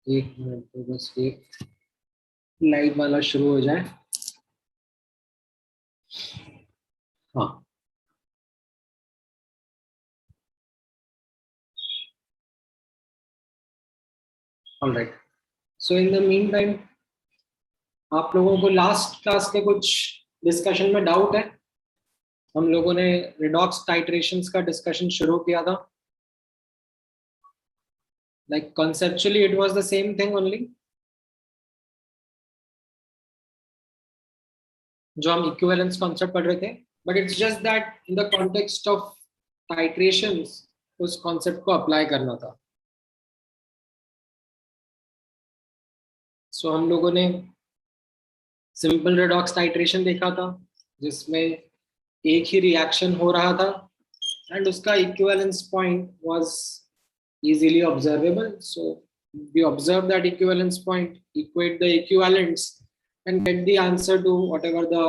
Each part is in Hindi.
एक मिनट तो बस एक लाइव वाला शुरू हो जाए। हाँ, alright. So in the mean time आप लोगों को लास्ट क्लास के कुछ डिस्कशन में डाउट है? हम लोगों ने रिडॉक्स टाइट्रेशंस का डिस्कशन शुरू किया था। Like conceptually it was the same thing only, जो हम इक्विवेलेंस कॉन्सेप्ट पढ़ रहे थे, but it's just that in the context of titrations उस कॉन्सेप्ट को अप्लाई करना था। सो हम लोगों ने सिंपल रिडॉक्स टाइट्रेशन देखा था, जिसमें एक ही रिएक्शन हो रहा था and उसका equivalence point was easily observable. So we observe that equivalence point, equate the equivalents, and get the answer to whatever the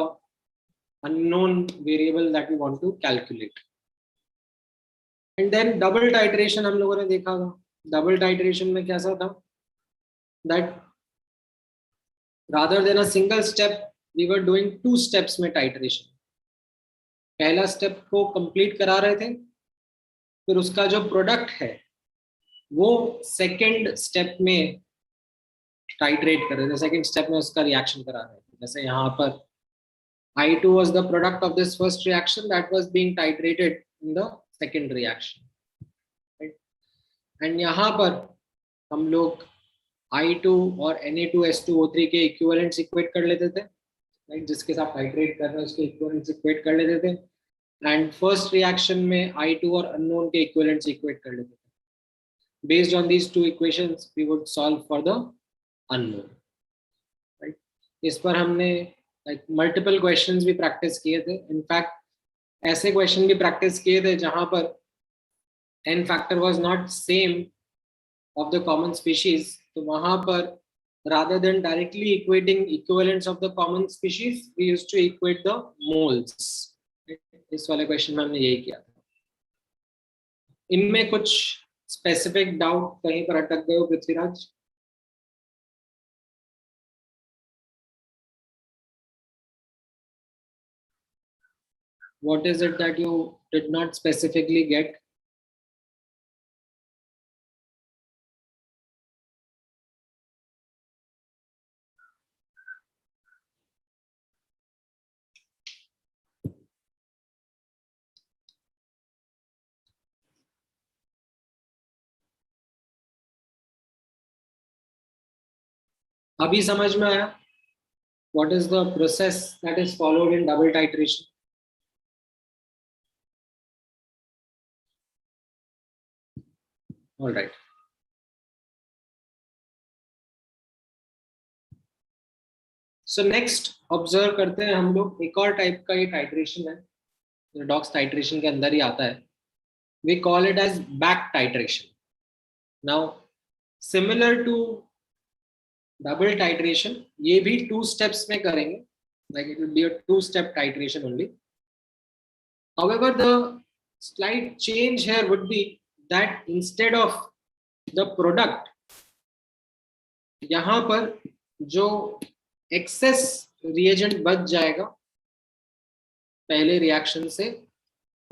unknown variable that we want to calculate. And then double titration हम लोगों ने देखा था। double titration में कैसा था? that rather than a single step we were doing two steps में titration। पहला स्टेप को कंप्लीट करा रहे थे, फिर उसका जो प्रोडक्ट है वो सेकेंड स्टेप में टाइट्रेट कर रहे थे, सेकेंड स्टेप में उसका रिएक्शन करा रहे थे। जैसे यहाँ पर I2 was the product of this first reaction that was being titrated in the second reaction, right? And यहाँ पर हम लोग I2 और Na2S2O3 के इक्विवेलेंट्स इक्वेट कर लेते थे, राइट? जिसके साथ टाइट्रेट कर रहे हैं उसके इक्विवेलेंट्स इक्वेट कर लेते थे, एंड फर्स्ट रिएक्शन में I2 और अननोन के इक्विवेलेंट्स इक्वेट कर लेते थे। Based on these two equations we would solve for the unknown, right? इस पर हमने like multiple questions भी प्रैक्टिस किए थे। इनफैक्ट ऐसे क्वेश्चन भी प्रैक्टिस किए थे जहां पर n factor was not same of the common species, तो वहां पर rather than directly equating equivalents of the common species we used to equate the moles। इस वाले क्वेश्चन में हमने यही किया था। इनमें कुछ स्पेसिफिक डाउट कहीं पर अटक गए हो Prithviraj? What is it that you did not specifically get? अभी समझ में आया? What is the process that is followed in double titration? All right. So next observe करते हैं हम लोग एक और टाइप का ये टाइट्रेशन है, रिडॉक्स टाइट्रेशन के अंदर ही आता है। We call it as back titration. Now similar to double titration, ये भी two steps में करेंगे, like it will be a two-step titration only. However, the slight change here would be that instead of the product, यहाँ पर जो excess reagent बच जाएगा पहले रिएक्शन से,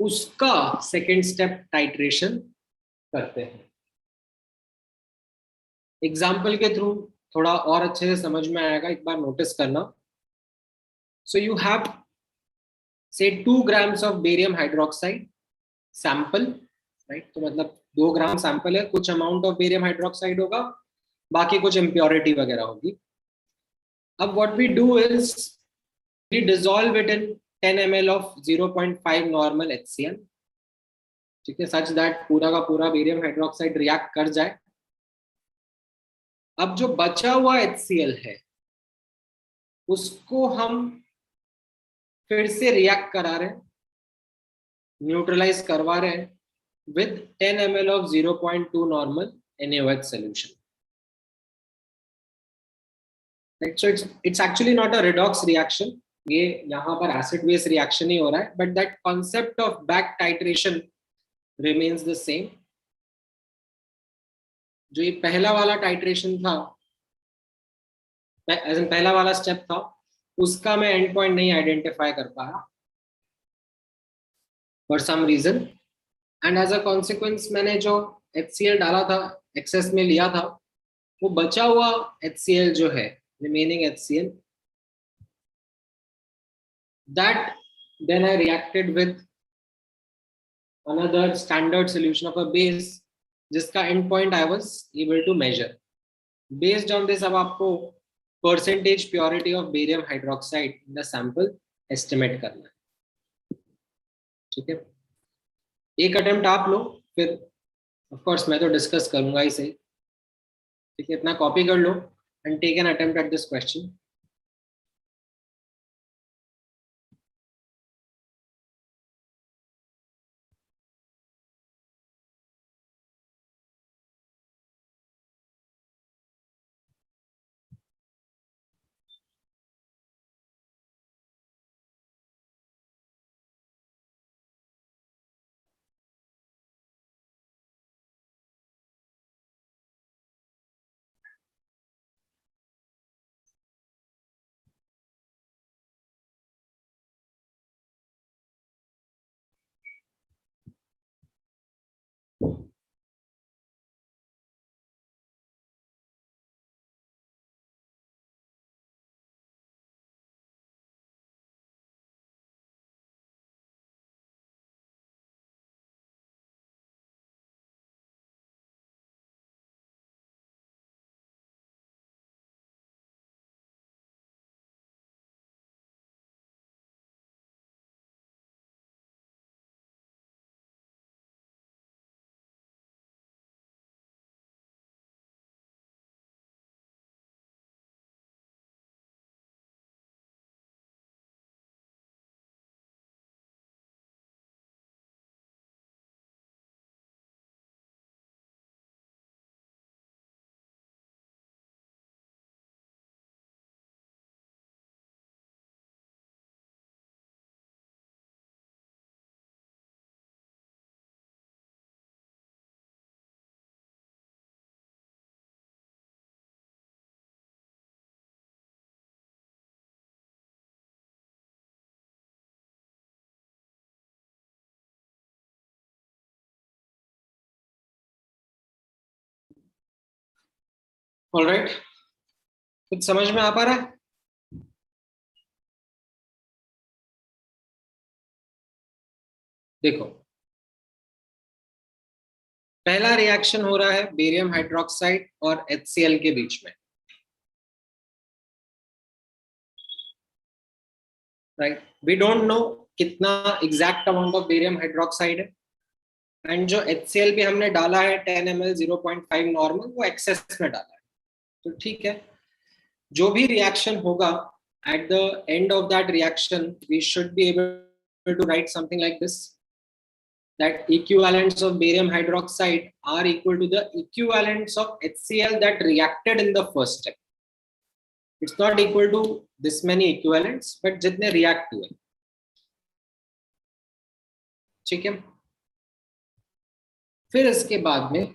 उसका सेकेंड स्टेप टाइट्रेशन करते हैं। एग्जाम्पल के थ्रू थोड़ा और अच्छे से समझ में आएगा, एक बार नोटिस करना। सो यू हैव से 2 grams of barium hydroxide sample, right? तो मतलब 2 ग्राम सैंपल है, कुछ अमाउंट ऑफ बेरियम हाइड्रोक्साइड होगा, बाकी कुछ इम्प्योरिटी वगैरह होगी। अब what we do is we dissolve it in 10 ml of 0.5 normal HCl, ठीक है, सच दैट पूरा का पूरा बेरियम हाइड्रोक्साइड रिएक्ट कर जाए। अब जो बचा हुआ HCl है उसको हम फिर से रिएक्ट करा रहे हैं, न्यूट्रलाइज करवा रहे हैं with 10 ml of 0.2 normal NaOH solution. Right? So it's actually not a redox reaction. ये यहाँ पर acid base reaction ही हो रहा है, but that concept of back titration remains the same. जो ये पहला वाला टाइट्रेशन था, पहला वाला स्टेप था, उसका मैं एंड पॉइंट नहीं आइडेंटिफाई कर पाया for some reason, and as a consequence मैंने जो HCl डाला था, एक्सेस में लिया था, वो बचा हुआ HCl जो है, remaining HCl, that then I reacted with another standard solution of a base जिसका end point I was able to measure. Based on this अब आपको percentage purity of barium hydroxide in the sample estimate करना है, ठीक है? एक अटेम्प्ट आप लो, फिर ऑफ कोर्स मैं तो डिस्कस करूंगा ही सही, ठीक है? इतना कॉपी कर लो and take an attempt at this question. Alright, कुछ समझ में आ पा रहा है? देखो, पहला रिएक्शन हो रहा है बेरियम हाइड्रोक्साइड और HCl के बीच में, राइट? वी डोंट नो कितना exact amount of barium hydroxide है, एंड जो HCl भी हमने डाला है 10 ml 0.5 नॉर्मल, वो एक्सेस में डाला है, तो ठीक है. जो भी रिएक्शन होगा, at the end of that reaction we should be able to write something like this, that equivalents of barium hydroxide are equal to the equivalents of HCl that reacted in the first step. It's not equal to this many equivalents, but जितने react हुए, ठीक है? फिर इसके बाद में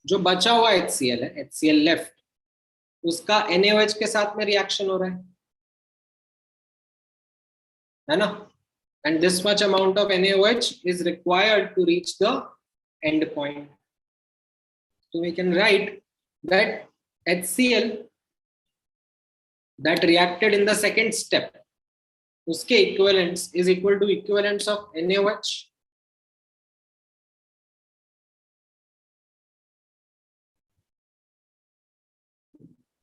जो बचा हुआ HCl है, HCl लेफ्ट, उसका NaOH के साथ में रिएक्शन हो रहा है ना? And this much amount of NaOH is required to reach the end point. So we can write that HCl that reacted in the second step, उसके equivalents is equal to equivalents of NaOH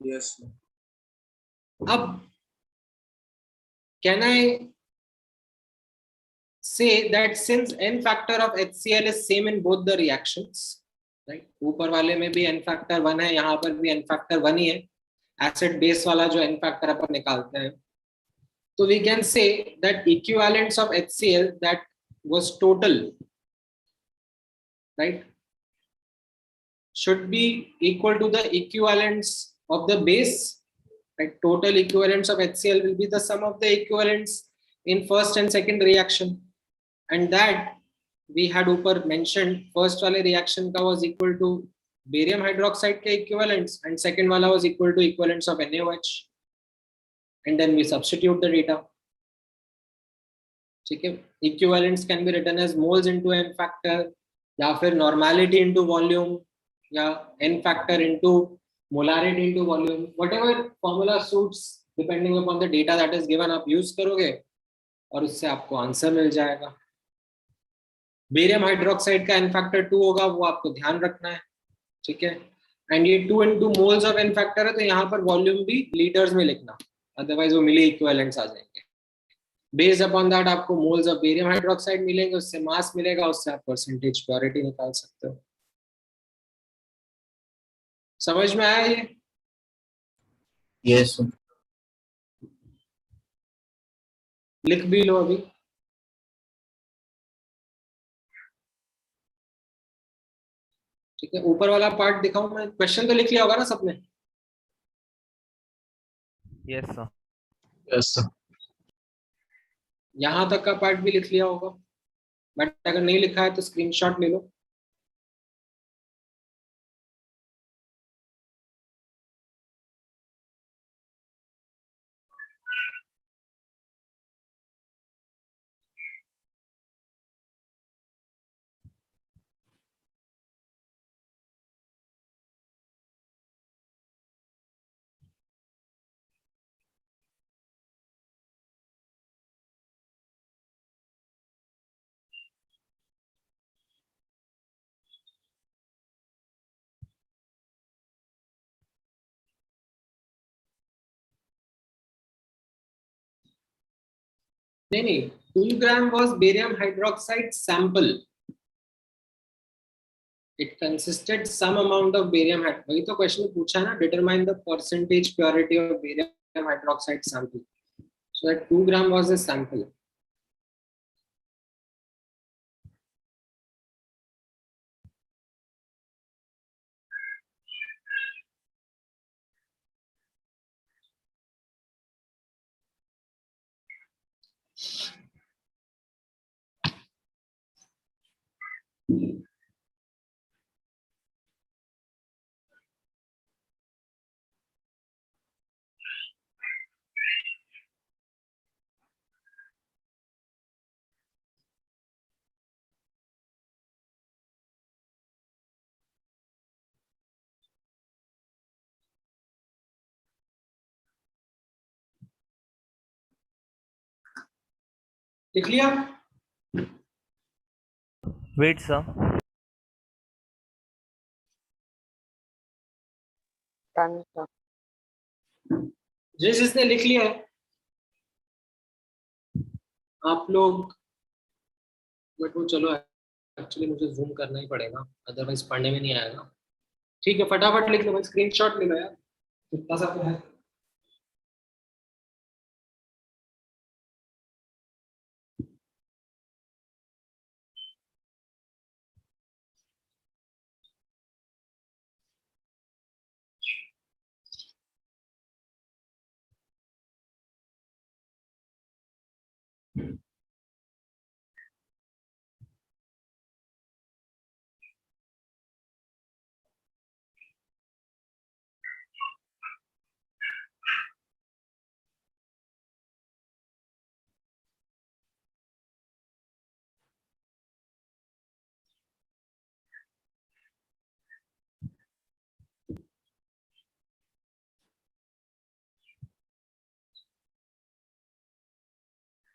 Yes. अब can I say that since n factor of HCl is same in both the reactions, right? ऊपर वाले में भी n factor 1 है, यहाँ पर भी n factor 1 ही है, एसिड बेस वाला जो n factor अपन निकालते हैं, तो we can say that equivalents of HCl that was total, right, should be equal to the equivalents of the base. Right? Total equivalents of HCl will be the sum of the equivalents in first and second reaction, and that we had ऊपर mentioned first वाले reaction का was equal to barium hydroxide के इक्विवेलेंट्स एंड सेकंड वाला was equal to equivalents of NaOH and then we substitute the data. ठीक है. Equivalents can be written as moles into n factor या फिर नॉर्मेलिटी इनटू वॉल्यूम या n factor into molarity into volume, whatever formula suits depending upon the data that is given आप यूज करोगे और उससे आपको आंसर मिल जाएगा. बेरियम हाइड्रोक्साइड का n फैक्टर 2 होगा, वो आपको ध्यान रखना है. ठीक है. एंड ये 2 into moles of n factor है, तो यहाँ पर वॉल्यूम भी लीटर्स में लिखना, अदरवाइज वो मिली इक्विवेलेंट्स आ जाएंगे. बेस्ड अपॉन दैट आपको मोल्स ऑफ बेरियम हाइड्रोक्साइड मिलेंगे, उससे मास मिलेगा, उससे आप परसेंटेज प्योरिटी निकाल सकते हो. समझ में आया ये? Yes. लिख भी लो अभी. ठीक है. ऊपर वाला पार्ट दिखाऊं मैं? क्वेश्चन तो लिख लिया होगा ना सबने? Yes sir. Yes, sir. यहाँ तक का पार्ट भी लिख लिया होगा, बट अगर नहीं लिखा है तो स्क्रीनशॉट ले लो. नहीं नहीं, 2 ग्राम was barium hydroxide sample. It consisted some amount of barium hydroxide. वही तो क्वेश्चन में पूछा ना, determine the percentage purity of barium hydroxide sample. So that 2 gram was a sample. लिख लिया? Wait sir. जिसने लिख लिया है आप लोग, बट वो चलो एक्चुअली मुझे जूम करना ही पड़ेगा, अदरवाइज पढ़ने में नहीं आएगा. ठीक है, फटाफट लिख लो भाई, स्क्रीनशॉट ले लो यार, इतना सा तो है.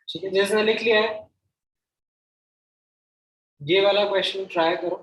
ठीक है, जिसने लिख लिया है ये वाला क्वेश्चन ट्राई करो.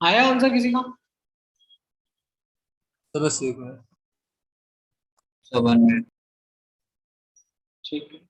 आया आंसर किसी का? तो बस एक मिनट। So 1 minute. ठीक है।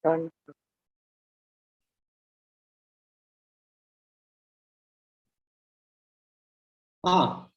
Done. हाँ,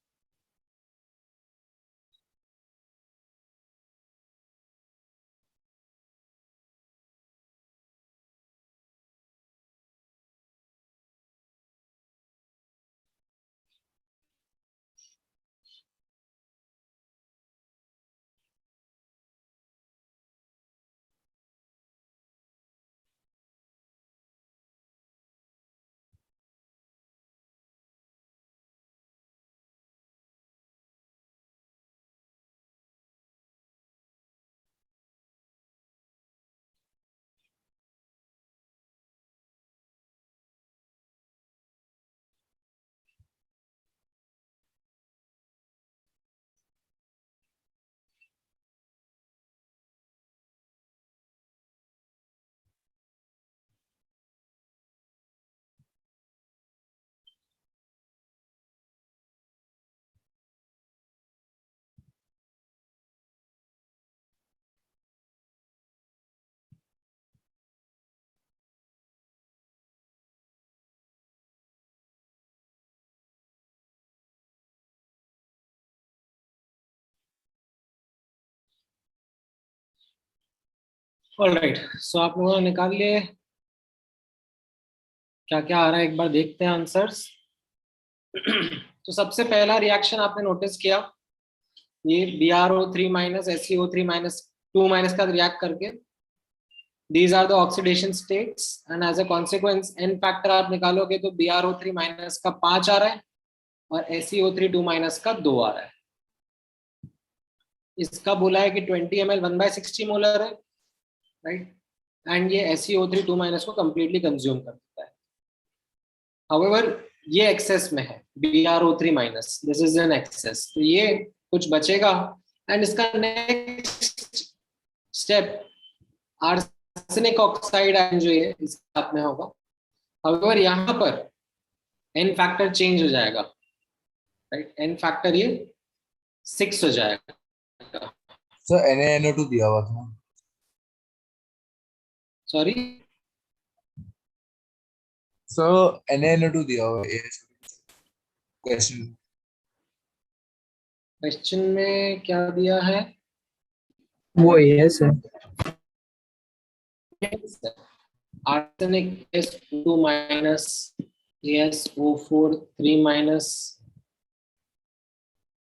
ऑलराइट। सो आप लोगों ने निकाल लिए? क्या क्या आ रहा है एक बार देखते हैं आंसर्स। तो सबसे पहला रिएक्शन आपने नोटिस किया, ये BrO3 minus SeO3 minus 2 minus का रिएक्ट करके, these are the oxidation states and as a consequence n factor आप निकालोगे तो BrO3 माइनस का 5 आ रहा है और SeO3 2 माइनस का 2 आ रहा है। इसका बोला है कि 20 ml 1/60 मोलर है, राइट, एंड ये SeO3 2 माइनस को कंप्लीटली कंज्यूम कर देता है। हाउएवर ये एक्सेस में है, BrO3 माइनस, दिस इज एन एक्सेस, तो ये कुछ बचेगा एंड इसका next step arsenic oxide ion जो है इस साथ में होगा। हाउएवर यहाँ पर एन फैक्टर चेंज हो जाएगा, राइट, एन फैक्टर ये 6 हो जाएगा। सर NaNO2 दिया हुआ था। सॉरी, सर NaNO2 दिया हुआ है क्वेश्चन। क्वेश्चन में क्या दिया है? वो है sir. Arsenic SO2 minus AsO4 3 minus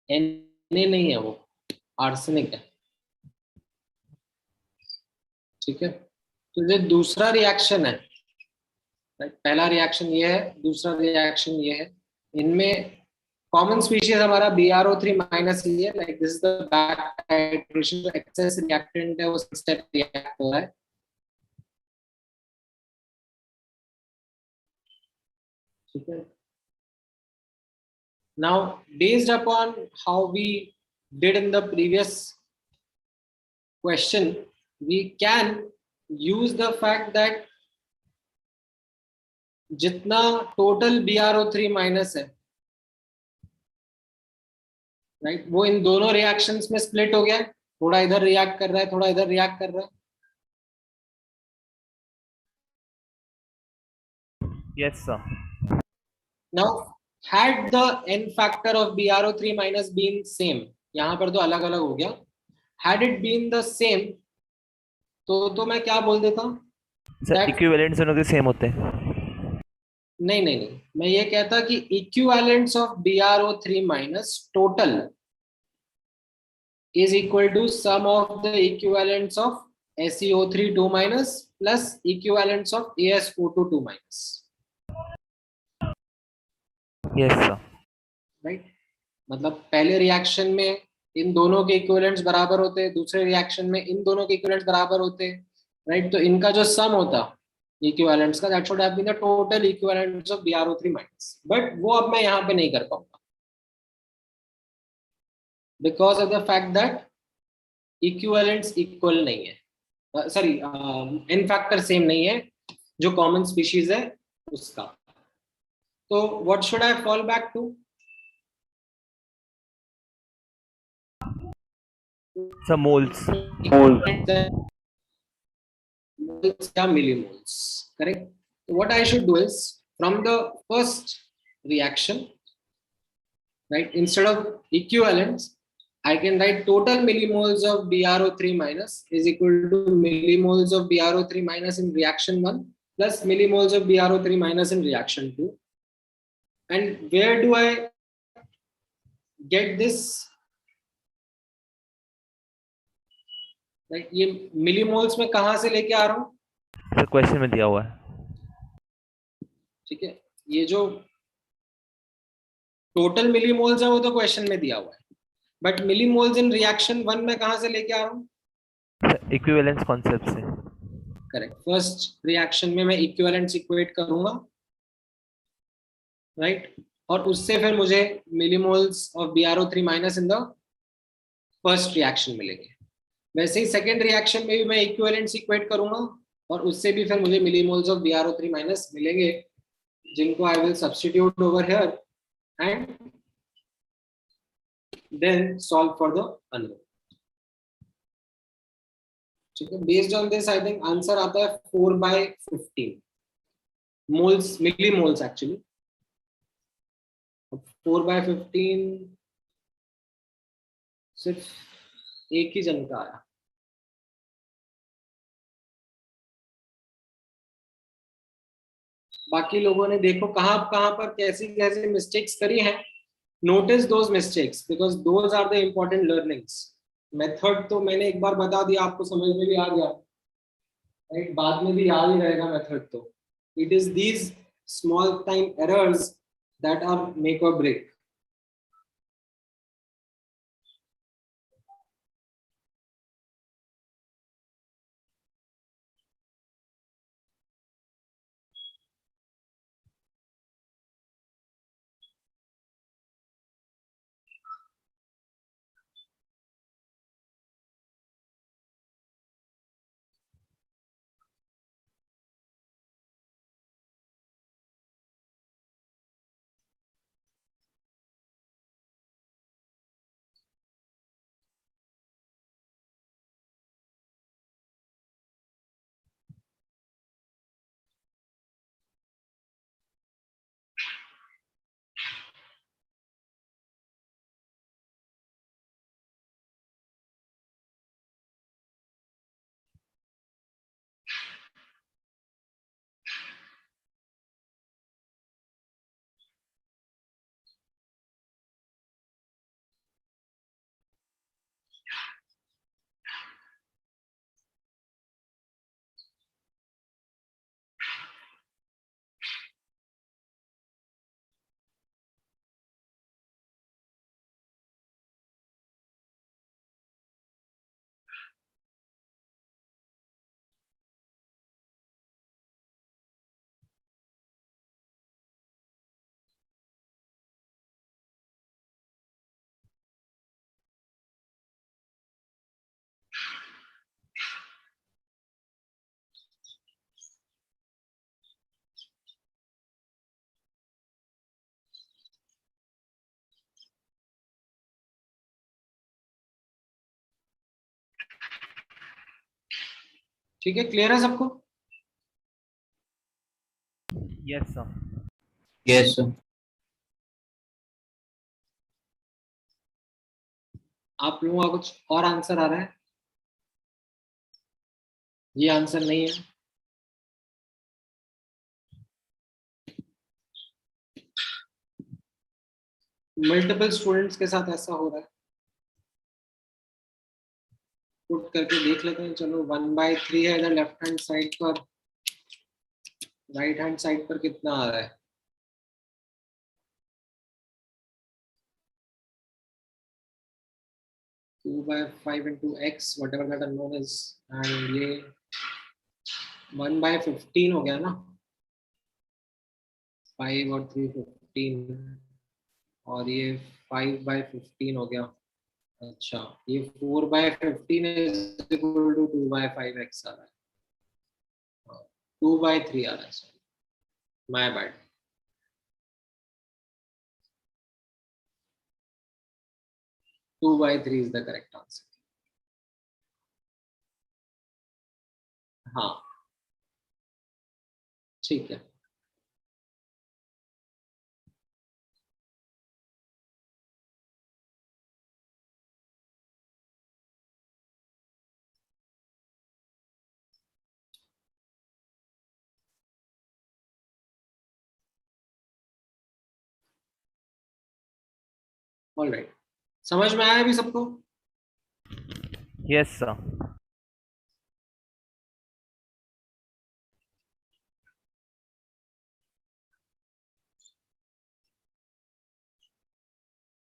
Na नहीं है, वो आर्सेनिक है। ठीक है, तो ये दूसरा रिएक्शन है। पहला रिएक्शन ये है, दूसरा रिएक्शन ये है। इनमें कॉमन स्पीशीज हमारा BrO3 माइनस ही है। Like this is the back titration, जो एक्सेस रिएक्टेंट है वो स्टेप रिएक्ट हो रहा है। ठीक है, now based upon how we did in the previous question, we can use the fact that जितना टोटल BrO3 माइनस है, राइट, वो इन दोनों रिएक्शंस में स्प्लिट हो गया है। थोड़ा इधर रिएक्ट कर रहा है, थोड़ा इधर रिएक्ट कर रहा है। Yes, sir. Now had the n factor of BrO3 minus been same, यहाँ पर तो अलग अलग हो गया। had it been the same, तो मैं क्या बोल देता सर that इक्विवेलेंट्स दोनों के सेम होते हैं। नहीं नहीं नहीं, मैं ये कहता कि equivalents of BrO3 minus total is equal to sum of the equivalents of SeO3 2 minus plus equivalents of AsO2 2 minus, yes sir. Right. मतलब पहले रिएक्शन में इन दोनों के इक्विवेलेंट्स बराबर होते हैं, दूसरे रिएक्शन में इन दोनों के इक्विवेलेंट्स बराबर होते हैं, राइट। तो इनका जो सम होता इक्विवेलेंट्स का, that should have been the total equivalents of BrO3 minus. But वो अब मैं यहाँ पे नहीं कर पाऊंगा because of the fact that equivalents equal नहीं है, सॉरी एन फैक्टर सेम नहीं है जो कॉमन स्पीशीज है उसका। तो what should I fall back to? Sir moles. Moles या millimoles, correct? So what I should do is from the first reaction, right, instead of equivalents I can write total millimoles of BrO3 minus is equal to millimoles of BrO3 minus in reaction 1 plus millimoles of BrO3 minus in reaction 2. And where do I get this? Right, ये millimoles में कहां से लेके आ रहा हूं? सर क्वेश्चन में दिया हुआ है। ठीक है, ये जो टोटल मिलीमोल्स है वो तो क्वेश्चन में दिया हुआ है, बट मिलीमोल्स इन रिएक्शन 1 में कहां से लेके आ रहा हूं? सर इक्विवेलेंस कॉन्सेप्ट से। करेक्ट, फर्स्ट रिएक्शन में मैं इक्विवेलेंट्स इक्वेट करूंगा, राइट, और उससे फिर मुझे millimoles of BrO3 minus in the first reaction मिलेंगे। वैसे ही सेकेंड रिएक्शन में भी मैं इक्विवेलेंट्स इक्वेट करूंगा और उससे भी फिर मुझे मिलीमोल्स ऑफ BrO3 माइनस मिलेंगे, जिनको I will substitute over here and then solve for the unknown. ठीक है, based on this I think answer आता है 4/15 moles, millimoles actually। 4/15 सिर्फ एक ही जन का आया। बाकी लोगों ने देखो कहां कहां पर कैसी कैसी मिस्टेक्स करी हैं। Notice those mistakes because those are the important learnings. Method तो मैंने एक बार बता दिया, आपको समझ में भी आ गया, राइट, बाद में भी याद ही रहेगा मेथड। तो it is these small time errors that are make और ब्रेक। ठीक है, क्लियर है सबको? Yes, sir. Yes, sir. आप लोगों का कुछ और आंसर आ रहा है? ये आंसर नहीं है? मल्टीपल स्टूडेंट्स के साथ ऐसा हो रहा है। पुट करके देख लेते हैं। चलो 1/3 है इधर लेफ्ट हैंड साइड पर, राइट हैंड साइड पर कितना आ रहा है? 2/5 into x whatever that unknown is, and ये 1/15 हो गया ना, 5 और 3 15, और ये 5/15 हो गया। अच्छा, ये 4/15 is equal to 2/5x आ रहा है, 2/3 आ रहा है, sorry my bad. 2/3 is the correct answer। हाँ ठीक है। ऑलराइट, समझ में आया अभी सबको? Yes, sir.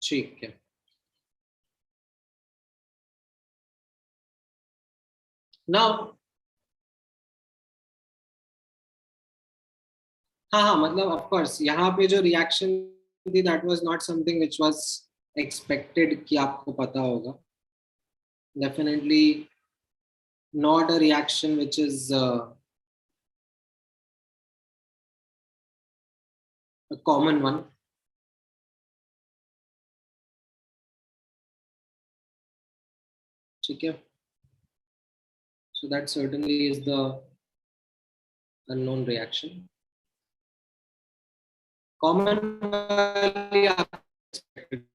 ठीक है, नाउ हाँ हाँ, मतलब ऑफ कोर्स यहाँ पे जो रिएक्शन थी that was not something which was expected कि आपको पता होगा। Definitely not a reaction which is a common one। ठीक है, so that certainly is the unknown reaction। commonly आप expected।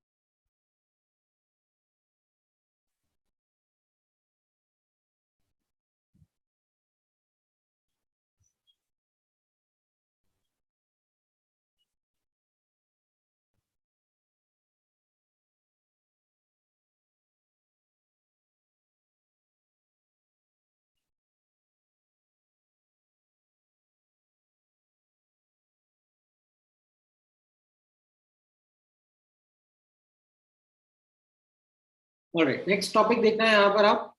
ऑलराइट, नेक्स्ट टॉपिक देखना है यहाँ पर आप।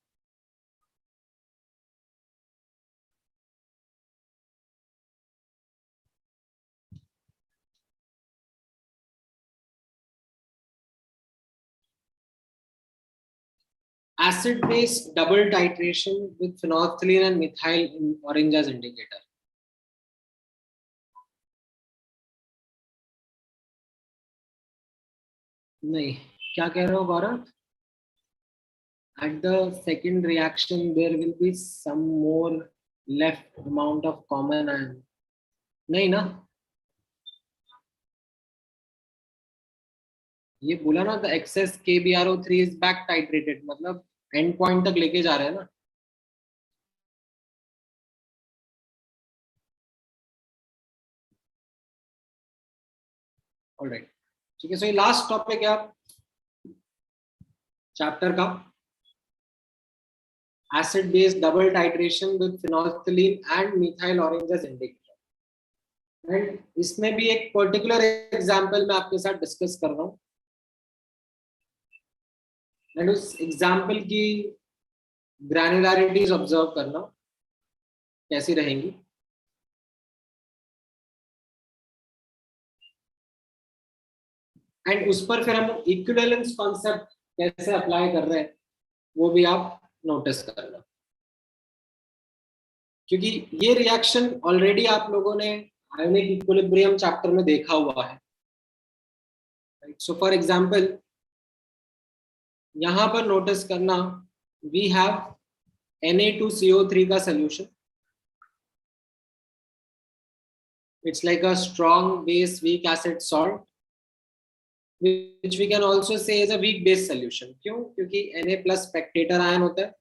acid base double titration with phenolphthalein and methyl in orange as indicator। नहीं, क्या कह रहे हो गौरव? at the second reaction there will be some more left amount of common ion। नहीं ना, ये बोला ना, the excess KBRO3 is back titrated, मतलब एंड पॉइंट तक लेके जा रहे हैं ना। ऑलराइट, ठीक है, सो ये लास्ट टॉपिक है आप चैप्टर का, acid base double titration with phenolphthalein and methyl orange as indicator। And इसमें भी एक पर्टिकुलर एग्जांपल मैं आपके साथ डिस्कस कर रहा हूँ, एंड उस एग्जांपल की ग्रैन्युलैरिटीज ऑब्जर्व करना कैसी रहेंगी। एंड उस पर फिर हम इक्विवेलेंस कॉन्सेप्ट कैसे अप्लाई कर रहे हैं वो भी आप नोटिस करना, क्योंकि ये रिएक्शन ऑलरेडी आप लोगों ने आयोनिक इक्विलिब्रियम चैप्टर में देखा हुआ है। सो फॉर एग्जांपल यहाँ पर नोटिस करना, वी हैव Na2CO3 का solution. It's like a strong base weak acid salt, which we can also say is a weak base solution. क्यों? क्योंकि Na plus spectator ion होता है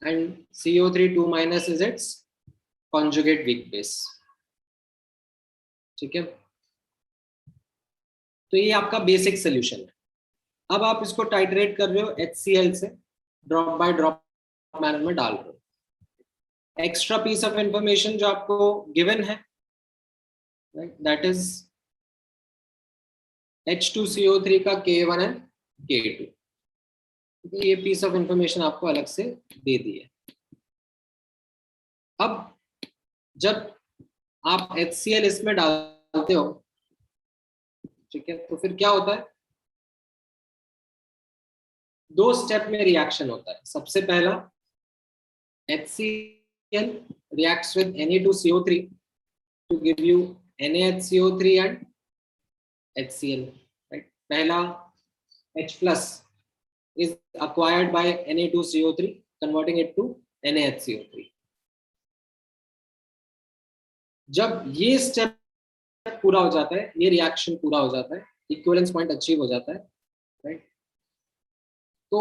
and CO3 2 minus is its conjugate weak base. ठीक है, तो ये आपका बेसिक सोल्यूशन है. अब आप इसको टाइट्रेट कर रहे हो HCl से, ड्रॉप बाय ड्रॉप मैनर में डाल रहे हो. एक्स्ट्रा पीस ऑफ इंफॉर्मेशन जो आपको गिवन है, दैट इज H2CO3 का K1 एंड K2. ये पीस ऑफ इंफॉर्मेशन आपको अलग से दे दी है. अब जब आप HCl इसमें डालते हो, ठीक है, तो फिर क्या होता है, दो स्टेप में रिएक्शन होता है. सबसे पहला, HCl reacts with Na2CO3 to give you NaHCO3 and HCl. Right? पहला H plus is acquired by Na2CO3, converting it to NaHCO3. जब ये स्टेप पूरा हो जाता है, ये रिएक्शन पूरा हो जाता है, इक्विवेलेंस पॉइंट अचीव हो जाता है, राइट? तो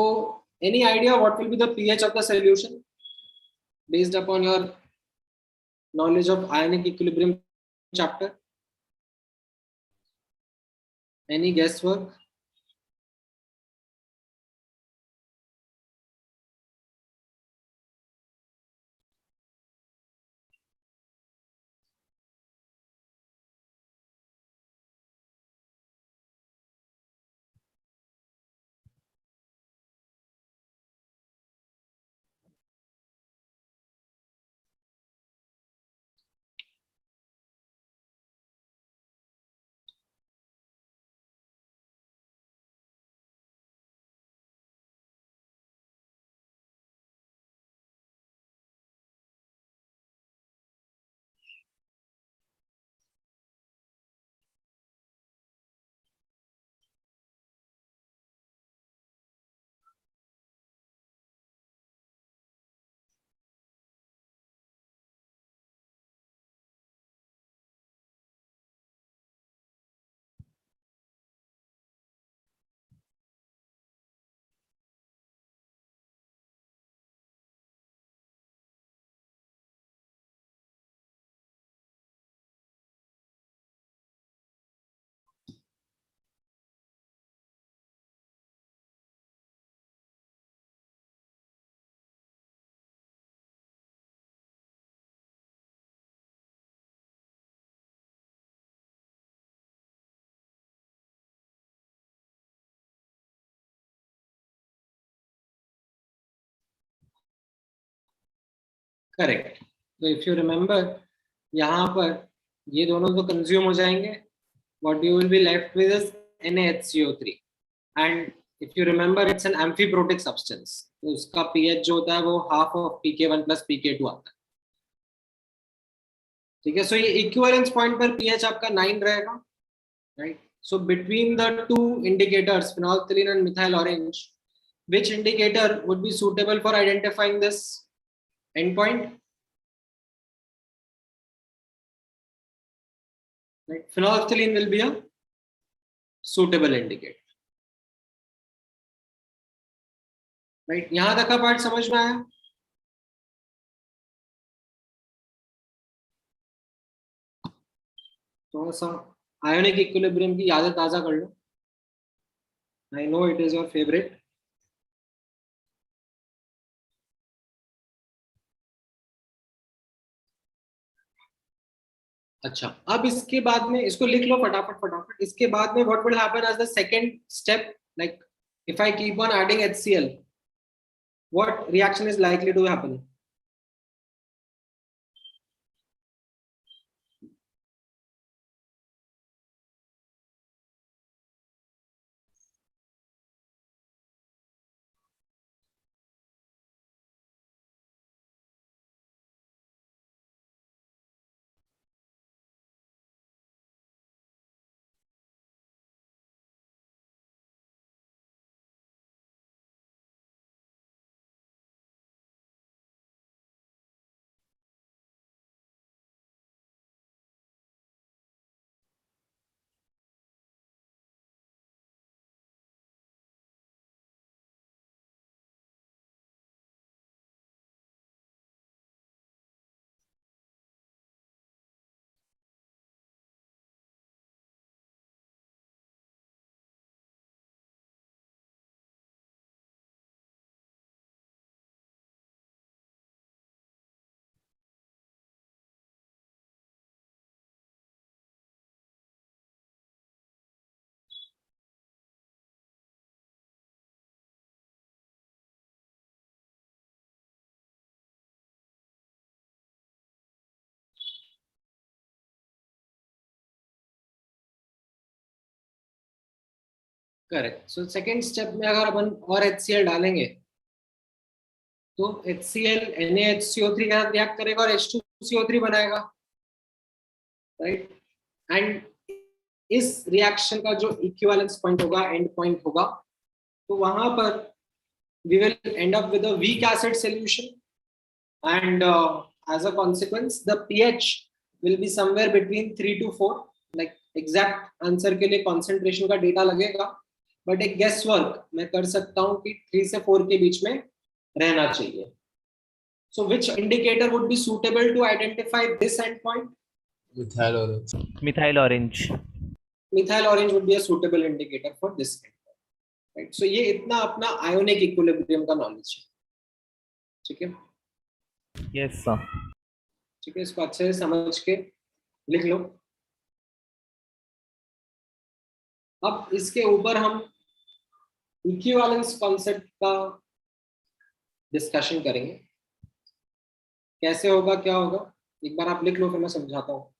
any idea what will be the pH of the solution based upon your knowledge of ionic equilibrium chapter? Any guesswork? Correct. तो इफ यू रिमेंबर, यहाँ पर ये दोनों तो कंज्यूम हो जाएंगे. What you will be left with is NaHCO3, and if you remember it's an amphiprotic substance, तो उसका pH जो होता है वो half of pK1 plus pK2 आता है. ठीक है, सो ये इक्विवेलेंस पॉइंट पर pH आपका 9 रहेगा, right? So between the two indicators phenolphthalein and methyl orange, which indicator would be suitable for identifying this endpoint? Right? Phenolphthalein will be a suitable indicator. Right? यहां तक का पार्ट समझ में आया? थोड़ा सा आयोनिक इक्विलिब्रियम की यादें ताजा कर लो. I know it is your favorite. अच्छा, अब इसके बाद में इसको लिख लो फटाफट फटाफट. इसके बाद में what will happen as the second step? Like if I keep on adding HCl, what reaction is likely to happen? Correct. So second step में अगर अपन और HCl डालेंगे तो HCl NaHCO3 के साथ रिएक्ट करेगा और H2CO3 बनाएगा, राइट. एंड इस रिएक्शन का जो इक्विवेलेंस पॉइंट होगा, एंड पॉइंट होगा, तो वहां पर we will end up with a weak acid solution, and as a consequence the pH will be somewhere between 3 to 4. like exact answer के लिए concentration का डेटा लगेगा, बट एक गेस वर्क मैं कर सकता हूँ कि 3 से 4 के बीच में रहना चाहिए. So which indicator would be suitable to identify this endpoint? Methyl orange. Methyl orange. Methyl orange would be a suitable indicator for this endpoint, right? So ये इतना अपना ionic equilibrium का knowledge है. ठीक है. Yes sir. ठीक है, इसको अच्छे से समझ के लिख लो. अब इसके ऊपर हम इक्विवेलेंस कॉन्सेप्ट का डिस्कशन करेंगे. कैसे होगा, क्या होगा, एक बार आप लिख लो, फिर मैं समझाता हूँ.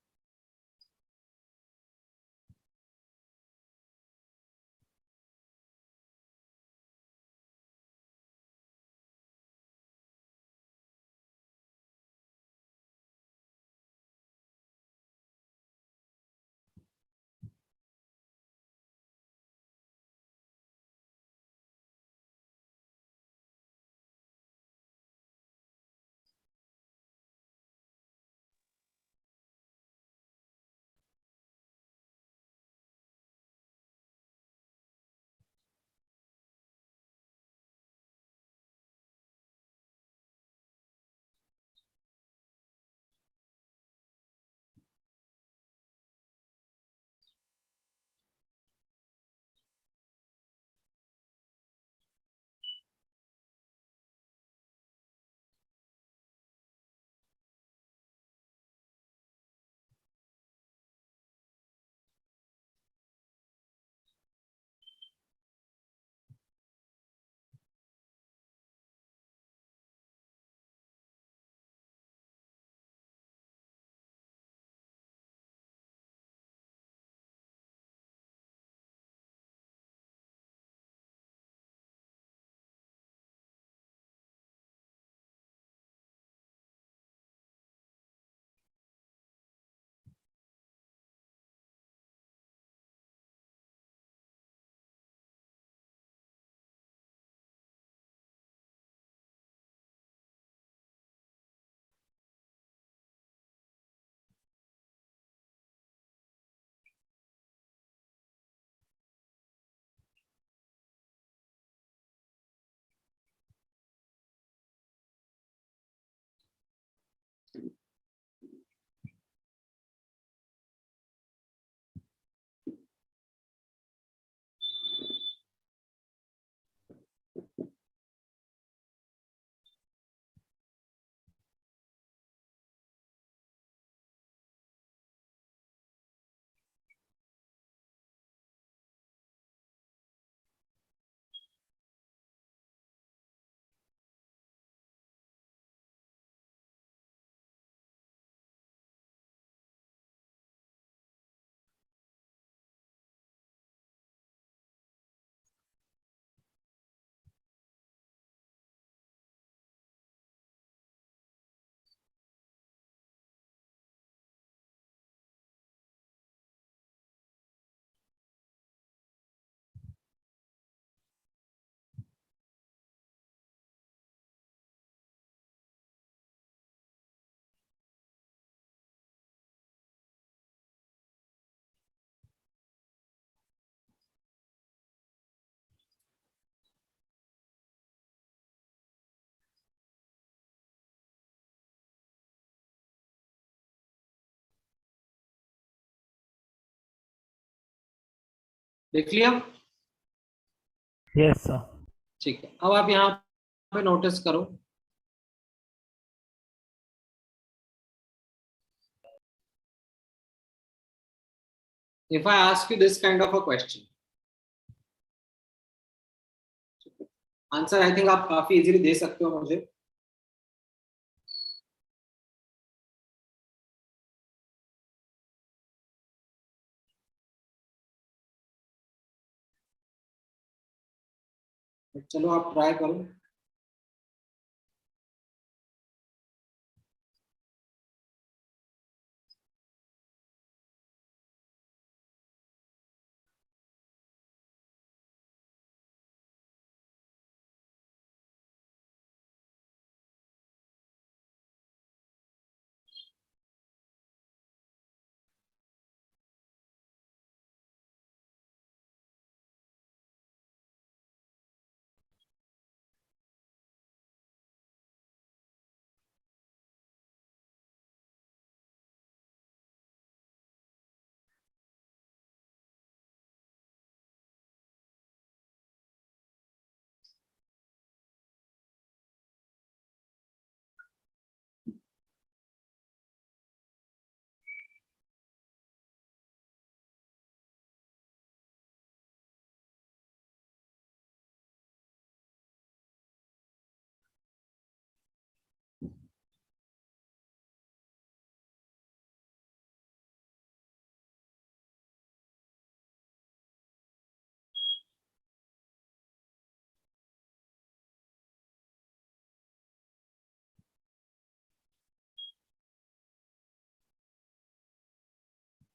देख लिया? Yes sir. ठीक है. अब आप यहाँ पे नोटिस करो, if I ask you this kind of a question, answer I think आप काफी इजीली दे सकते हो मुझे. चलो आप ट्राई करो।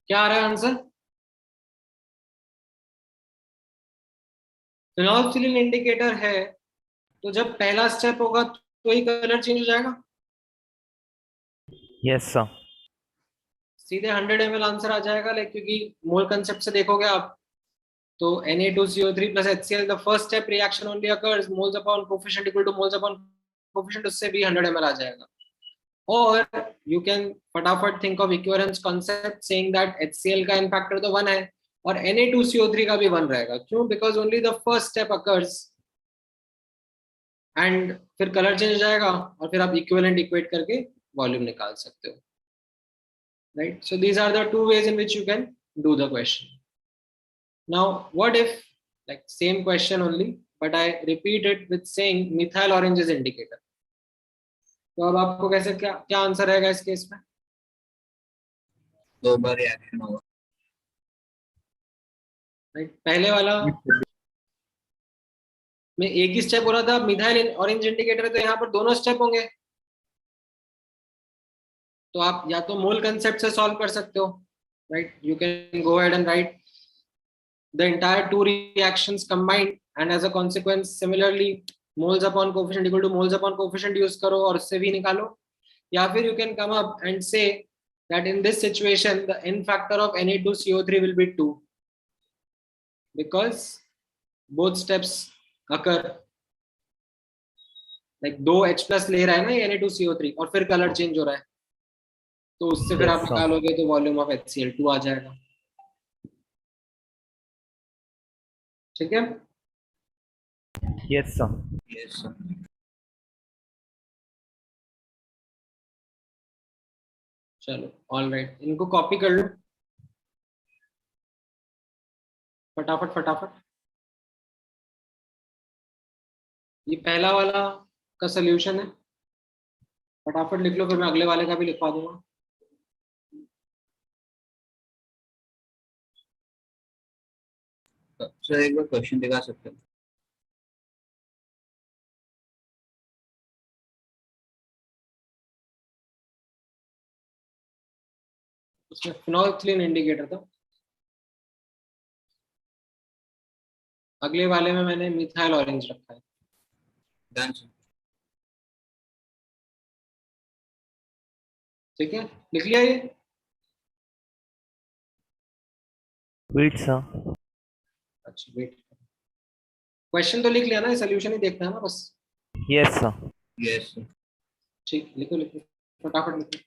क्या आ रहा है आंसर? फिनोल्फिलीन इंडिकेटर है, तो जब पहला स्टेप होगा तो ही कलर चेंज हो जाएगा। Yes, sir. सीधे 100 ml आंसर आ जाएगा, लाइक क्योंकि मोल कंसेप्ट से देखोगे आप तो Na2CO3 plus HCl the first step reaction only occurs moles upon coefficient equal to moles upon coefficient, उससे भी 100 ml आ जाएगा। और you can फटाफट think of equivalence concept saying that HCl का n factor तो 1 है और Na2CO3 का भी 1 रहेगा। क्यों? Because only the first step occurs and फिर कलर चेंज हो जाएगा और फिर आप इक्विवेलेंट इक्वेट करके वॉल्यूम निकाल सकते हो, right? So these are the two ways in which you can do the question. Now what if like same question only but I repeat it with saying methyl orange is indicator, तो अब आपको कैसे क्या क्या आंसर रहेगा इस केस में? 2 बार रिएक्शन होगा। राइट, पहले वाला में एक ही स्टेप हो रहा था, मिथाइल ऑरेंज इंडिकेटर है तो यहाँ पर दोनों स्टेप होंगे, तो आप या तो मोल कंसेप्ट से सॉल्व कर सकते हो, right? You can go ahead and right the entire two reactions combined and as a consequence similarly moles upon coefficient equal to moles upon coefficient use करो और उससे भी निकालो, या फिर you can come up and say that in this situation the n factor of Na2CO3 will be 2 because both steps occur, like 2 H plus ले रहा है ना Na2CO3 और फिर कलर चेंज हो रहा है, तो उससे फिर Yes, आप sir. निकालोगे तो वॉल्यूम ऑफ HCl2 आ जाएगा। ठीक है, Yes, sir. Yes sir. चलो ऑल राइट, इनको कॉपी कर लो फटाफट फटाफट। ये पहला वाला का सोल्यूशन है, फटाफट लिख लो फिर मैं अगले वाले का भी लिखवा दूंगा। सर एक बार क्वेश्चन दिखा सकते हैं? उसमें फिनोल्फिलीन इंडिकेटर था, अगले वाले में मैंने मिथाइल ऑरेंज रखा है। Done sir. ठीक है, लिख लिया ये? Wait, sir. अच्छा वेट, क्वेश्चन तो लिख लिया ना, सोल्यूशन ही देखना है ना बस। Yes, sir. Yes sir. ठीक, लिखो लिखो फटाफट लिखो।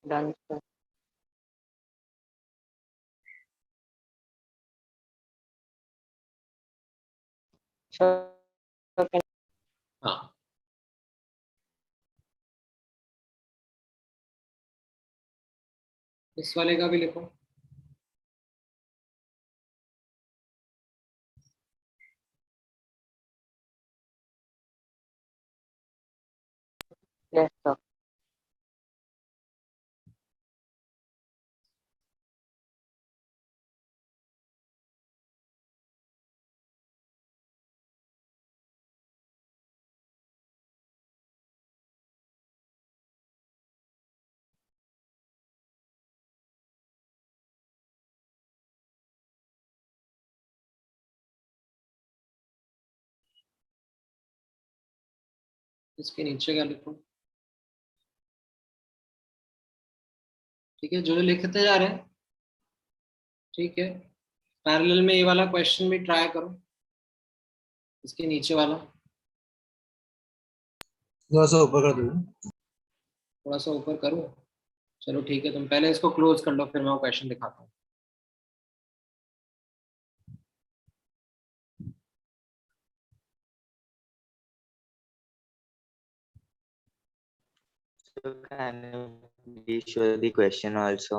Done sir. सर हाँ, इस वाले का भी लिखो। Yes sir. इसके नीचे का लिखो। ठीक है, जो जो लिखते जा रहे हैं, ठीक है। पैरेलल में ये वाला क्वेश्चन भी ट्राई करो, इसके नीचे वाला थोड़ा सा ऊपर कर दो। थोड़ा सा ऊपर करो। चलो ठीक है, तुम पहले इसको क्लोज कर लो, फिर मैं वो क्वेश्चन दिखाता हूँ। So can you show the question also?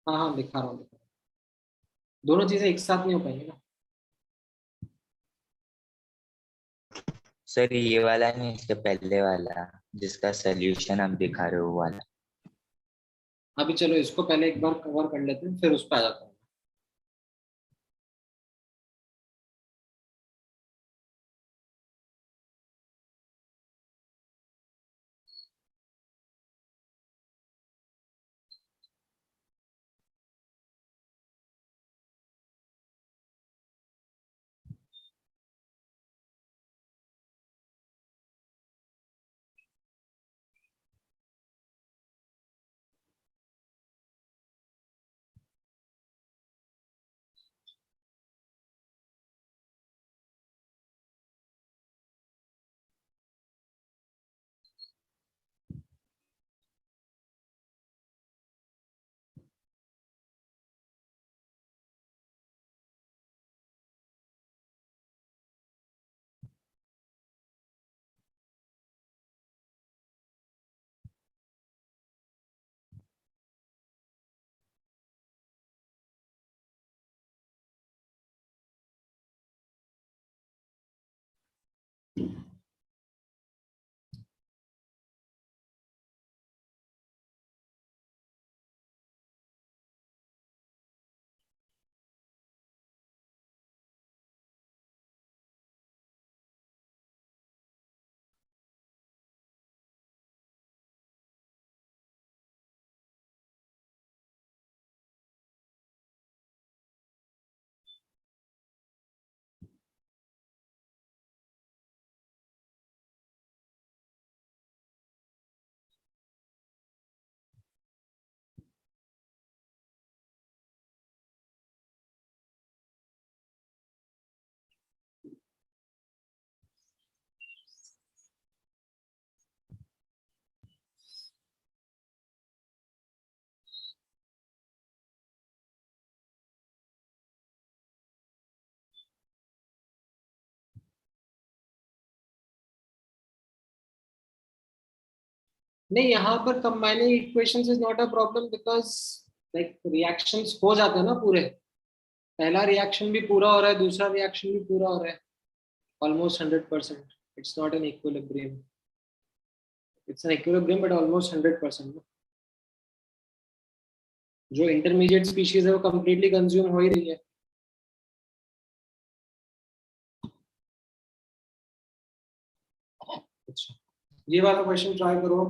हाँ हाँ, दिखा रहा हूँ, दिखा रहा हूँ। दोनों चीजें एक साथ नहीं हो पाएंगी ना। सर ये वाला नहीं, इसके पहले वाला जिसका सोल्यूशन आप दिखा रहे हो वो वाला। अभी चलो इसको पहले एक बार कवर कर लेते हैं, फिर उस पर आ जाता हूँ। नहीं, यहाँ पर combining equations is not a problem, because like reactions हो जाते हैं ना पूरे। पहला रिएक्शन भी पूरा हो रहा है, दूसरा रिएक्शन भी पूरा हो रहा है, almost 100%। It's not an equilibrium, it's an equilibrium but almost 100%। जो इंटरमीडिएट स्पीशीज है वो कंप्लीटली कंज्यूम हो ही रही है। अच्छा, ये वाला क्वेश्चन ट्राई करो।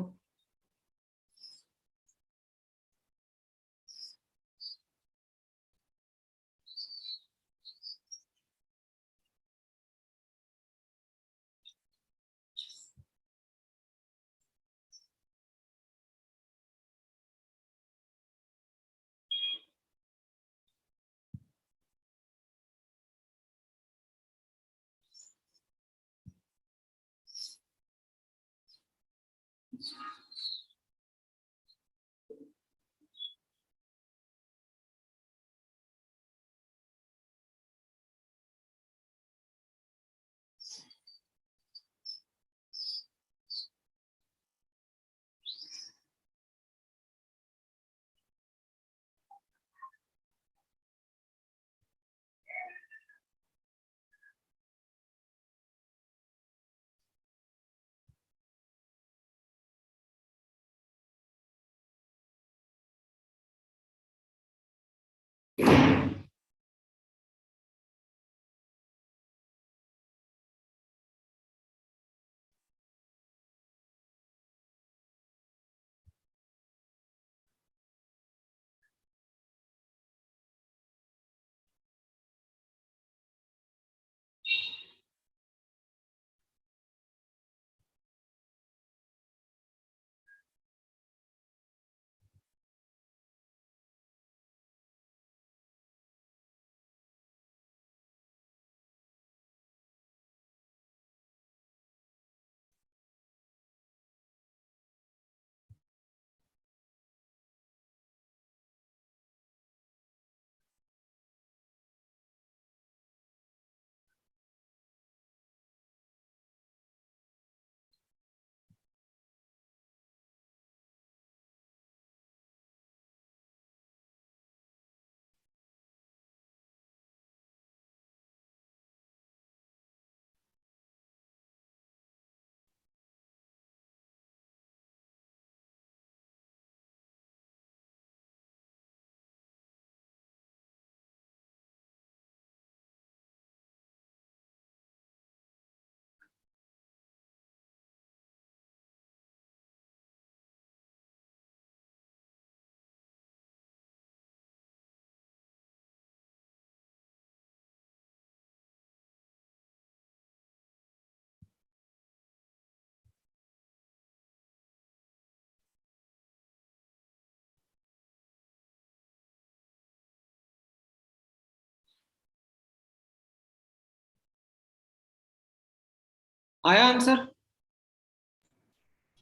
आया आंसर?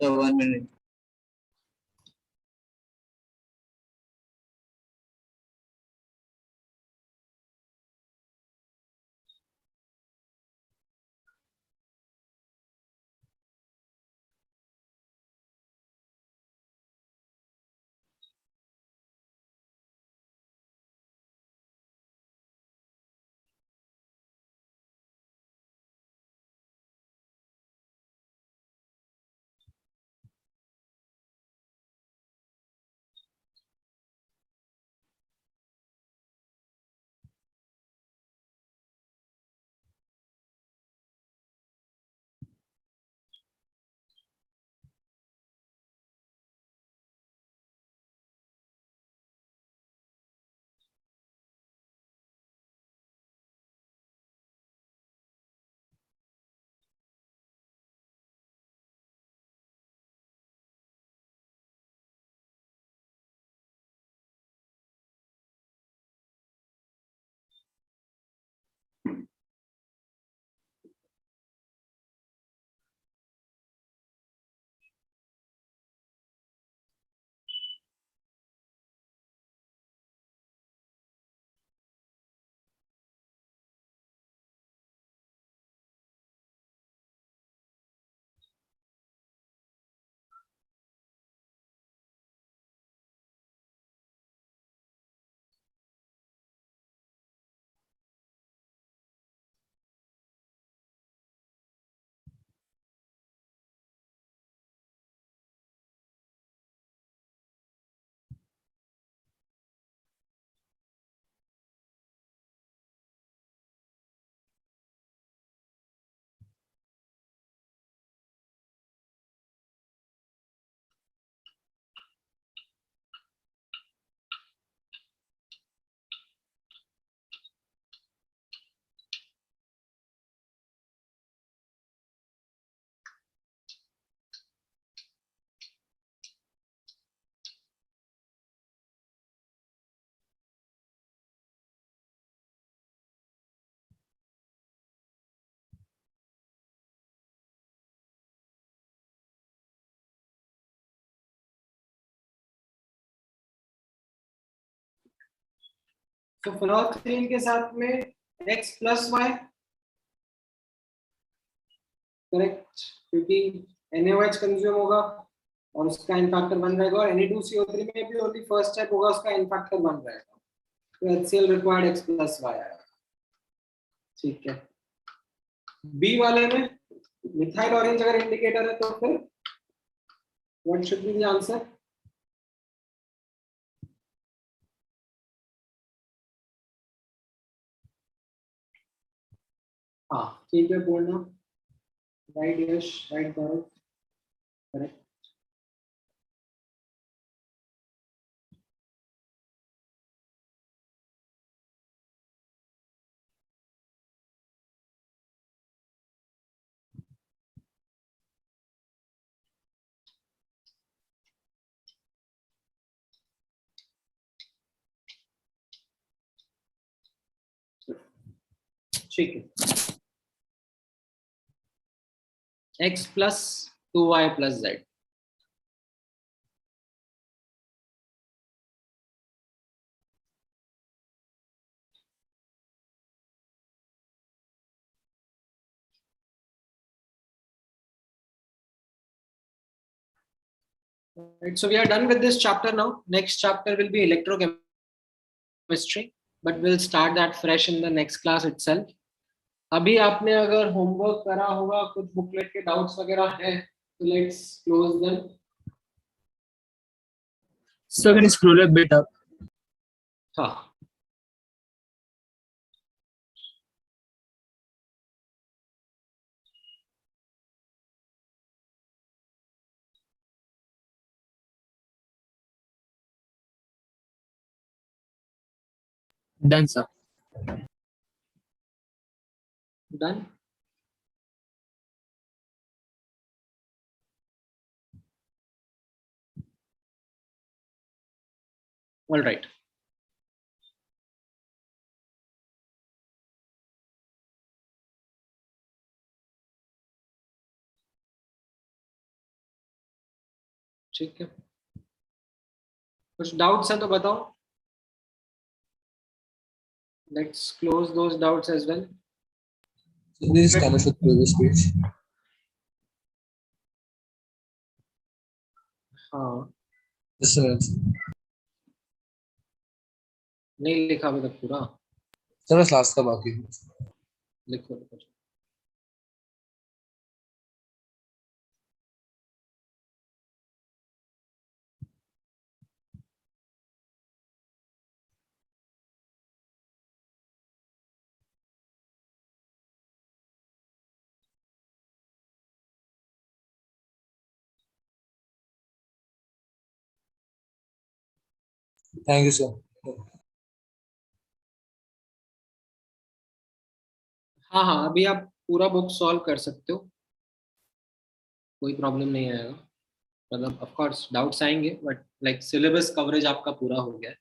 Sir 1 minute. तो फ्लोरीन के साथ में x प्लस वाई, करेक्ट, क्योंकि NaOH कंज्यूम होगा और उसका n फैक्टर 1 रहेगा, और Na2CO3 में भी ओनली फर्स्ट स्टेप होगा, उसका n फैक्टर 1 रहेगा, तो HCl required x plus y आएगा. ठीक है. बी वाले में मिथाइल ऑरेंज अगर इंडिकेटर है तो फिर what should be the answer? हाँ ठीक है, पूर्ण राइट, यश राइट, गौरव करेक्ट. ठीक है. x plus 2y plus z. Right, so we are done with this chapter now. Next chapter will be electrochemistry, but we'll start that fresh in the next class itself. अभी आपने अगर होमवर्क करा होगा, कुछ बुकलेट के डाउट्स वगैरह है, तो let's close them. Sir, can you scroll a bit up? हाँ. Done, sir. Done. All right. ठीक है, कुछ डाउट्स है तो बताओ. Let's close those doubts as well. So this is kind of a previous page. हाँ, Just a minute. नहीं लिखा अभी तक पूरा. सर बस लास्ट का बाकी है. लिखो लिखो. Thank you, sir. हाँ हाँ, अभी आप पूरा बुक सॉल्व कर सकते हो, कोई प्रॉब्लम नहीं आएगा. मतलब ऑफ कोर्स डाउट्स आएंगे, बट लाइक सिलेबस कवरेज आपका पूरा हो गया है.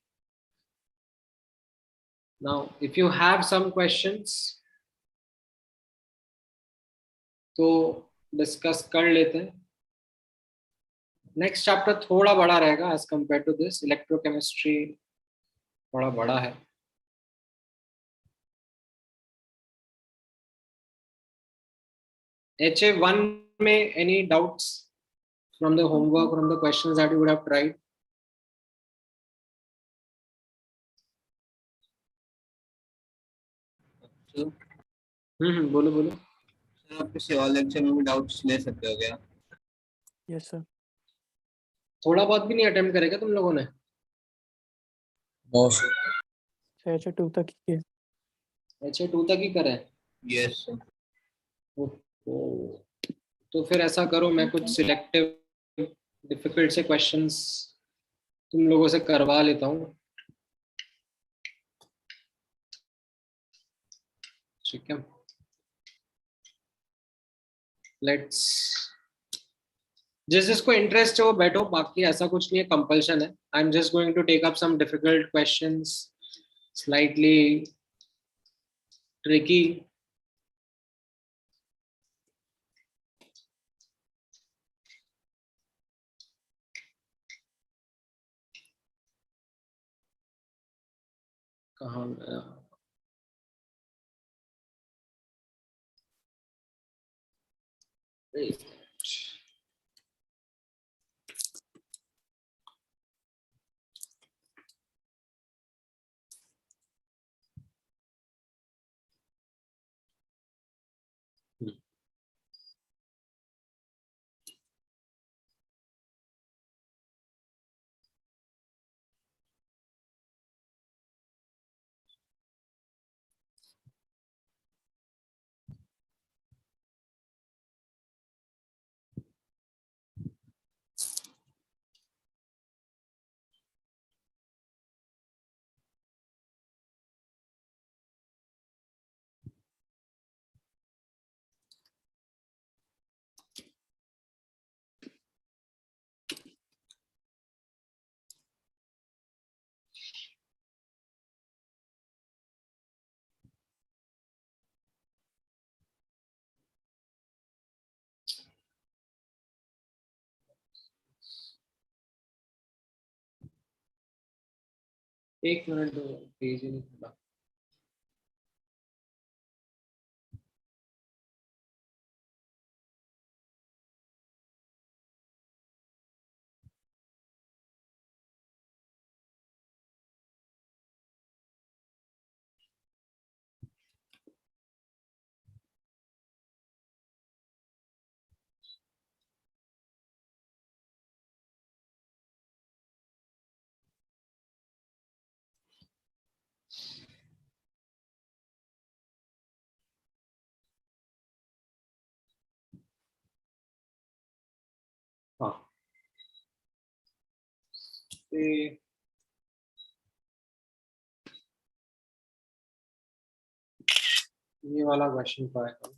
Now if you have some questions तो डिस्कस कर लेते हैं. नेक्स्ट चैप्टर थोड़ा बड़ा रहेगा as compare to this. Electrochemistry थोड़ा बड़ा है. HA1 में any doubts from the homework, from the questions that you would have tried? बोलो बोलो. सर आप किसी और लेक्चर में भी डाउट्स ले सकते हो क्या? Yes, sir. थोड़ा बहुत भी नहीं अटेम्प्ट करेगा तुम लोगों ने? No, sir. अच्छा 2 तक ही है. HA2 तक ही करे? Yes sir. तो फिर ऐसा करो, मैं कुछ सिलेक्टिव डिफिकल्ट से क्वेश्चंस तुम लोगों से करवा लेता हूँ. ठीक है, लेट्स. जिसको इंटरेस्ट है वो बैठो, बाकी ऐसा कुछ नहीं है, कंपल्शन है. I am just going to take up some difficult questions, slightly tricky. कहाँ गया? एक मिनट दो, पेज ही नहीं खुला. हाँ, ये वाला क्वेश्चन तो आएगा.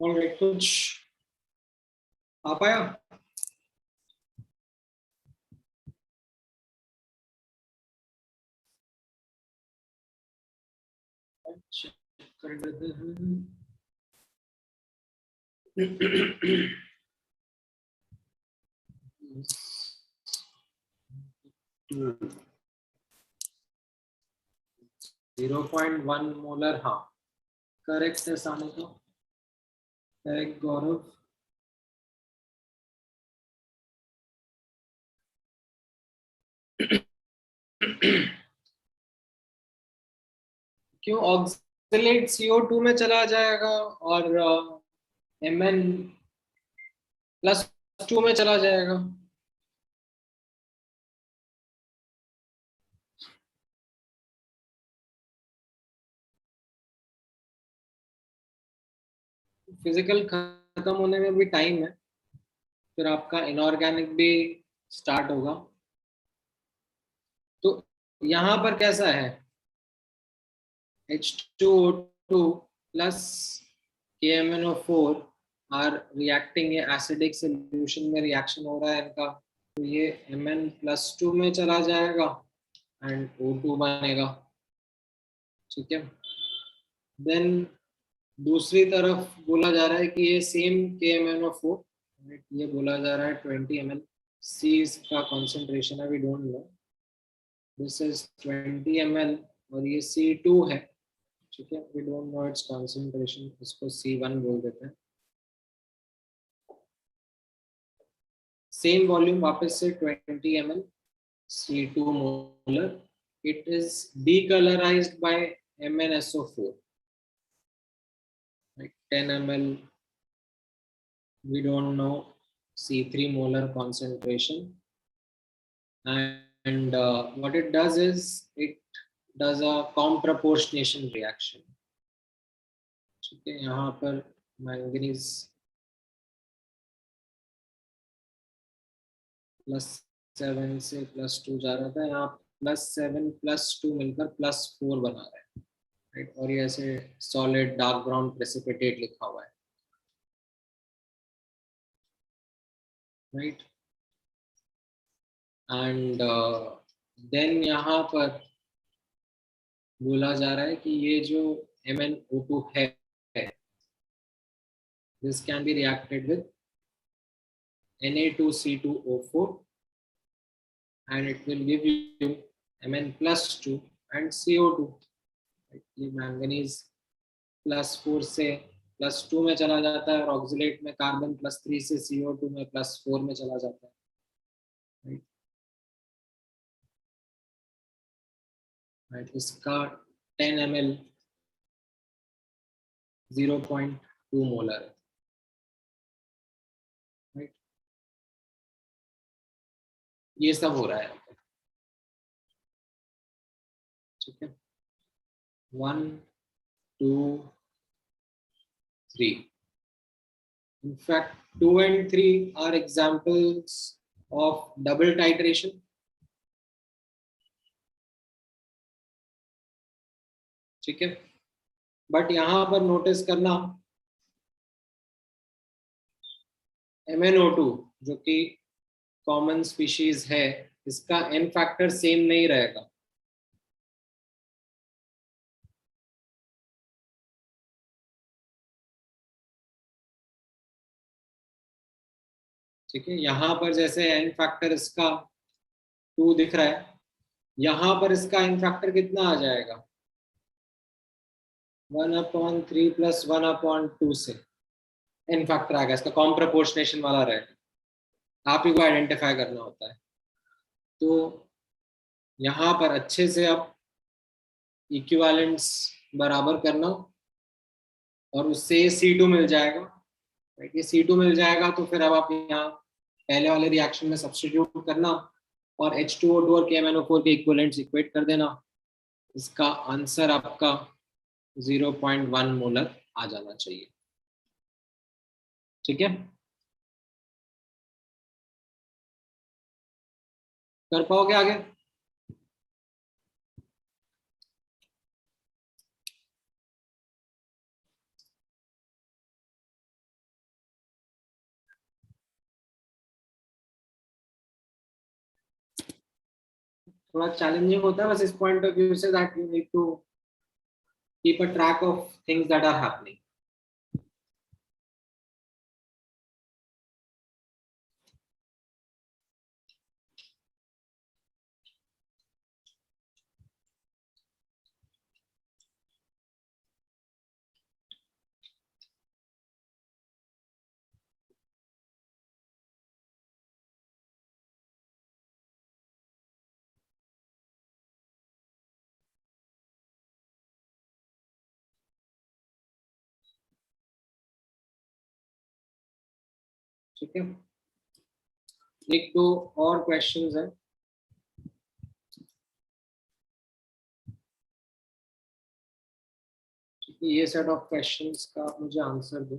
ऑलराइट, कुछ आ पाया? चेक कर लेते हैं। 0.1 मोलर, हाँ करेक्ट है सामने को। करेक्ट गौरव। क्यों ऑक्सिलेट CO2 में चला जाएगा और Mn+2 में चला जाएगा? फिजिकल खत्म होने में भी टाइम है, फिर आपका इनऑर्गेनिक भी स्टार्ट होगा। तो यहाँ पर कैसा है, H2O2 plus KMnO4 are reacting, ये एसिडिक सोल्यूशन में रिएक्शन हो रहा है इनका, तो ये Mn+2 में चला जाएगा एंड O2 बनेगा। ठीक है, देन दूसरी तरफ बोला जा रहा है कि ये सेम KMnO4, ये बोला जा रहा है 20 ml, C इसका कॉन्सेंट्रेशन है, we don't know, this is 20 ml और ये C2 है। ठीक है, we don't know its concentration, इसको C1 बोल देते हैं। सेम वॉल्यूम वापस से 20 ml, C2 molar, it is decolorized by MnSO4, like 10 ml, we don't know C3 molar concentration, and what it does is it does a comproportionation reaction. ठीक है, यहाँ पर मैंगनीज +7 से +2 जा रहा था, यहाँ +7 +2 मिलकर +4 बना रहा है, राइट, और ये ऐसे सॉलिड डार्क ब्राउन प्रेसिपिटेट लिखा हुआ है, राइट। एंड देन यहाँ पर बोला जा रहा है कि ये जो MnO2 है, this can be reacted with Na2C2O4 and it will give you Mn+2 and CO2। ये मैंगनीज +4 से +2 में चला जाता है और ऑक्सिलेट में कार्बन +3 से CO2 में +4 में चला जाता है, राइट। इसका 10 ml 0.2 मोलर है, राइट। ये सब हो रहा है, ठीक है। 1 2 3, in fact 2 and 3 are examples of double titration। ठीक है, बट यहां पर नोटिस करना MnO2 जो कि कॉमन स्पीशीज है, इसका n फैक्टर सेम नहीं रहेगा। ठीक है, यहाँ पर जैसे n फैक्टर इसका 2 दिख रहा है, यहाँ पर इसका n फैक्टर कितना आ जाएगा, 1/3 + 1/2 से n फैक्टर आ गया, इसका कॉम्प्रपोर्शनेशन वाला रहेगा, आप ही को आइडेंटिफाई करना होता है। तो यहाँ पर अच्छे से आप इक्विवेलेंट्स बराबर करना और उससे C2 मिल जाएगा, राइट। ये C2 मिल जाएगा तो फिर अब आप यहाँ पहले वाले रिएक्शन में सब्स्टिट्यूट करना और H2O2 और KMnO4 के इक्विवेलेंट्स इक्वेट कर देना, इसका आंसर आपका 0.1 मोलर आ जाना चाहिए। ठीक है, कर पाओगे आगे? थोड़ा चैलेंजिंग होता है बस इस पॉइंट ऑफ व्यू से that you need to keep a track of things that are happening. ठीक है, एक दो और क्वेश्चंस हैं. ये सेट ऑफ क्वेश्चंस का मुझे आंसर दो.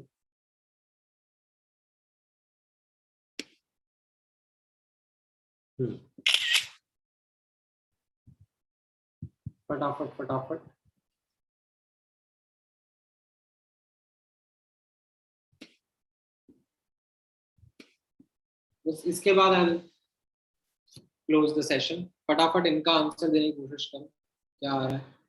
फटाफट फटाफट. बस इसके बाद आई क्लोज द सेशन. फटाफट इनका आंसर देने की कोशिश करो. क्या आ रहा है?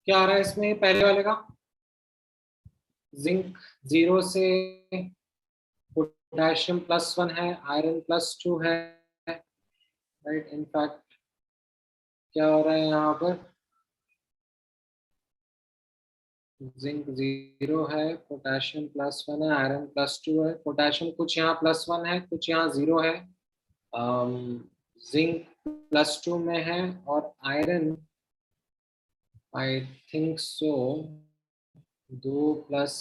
क्या आ रहा है इसमें पहले वाले का? जिंक 0 से पोटेशियम +1 है, आयरन +2 है, राइट. इनफैक्ट क्या हो रहा है यहाँ पर? जिंक 0 है, पोटेशियम +1 है, आयरन +2 है. पोटेशियम कुछ यहाँ +1 है, कुछ यहाँ 0 है. जिंक +2 में है और आयरन आई थिंक सो 2 +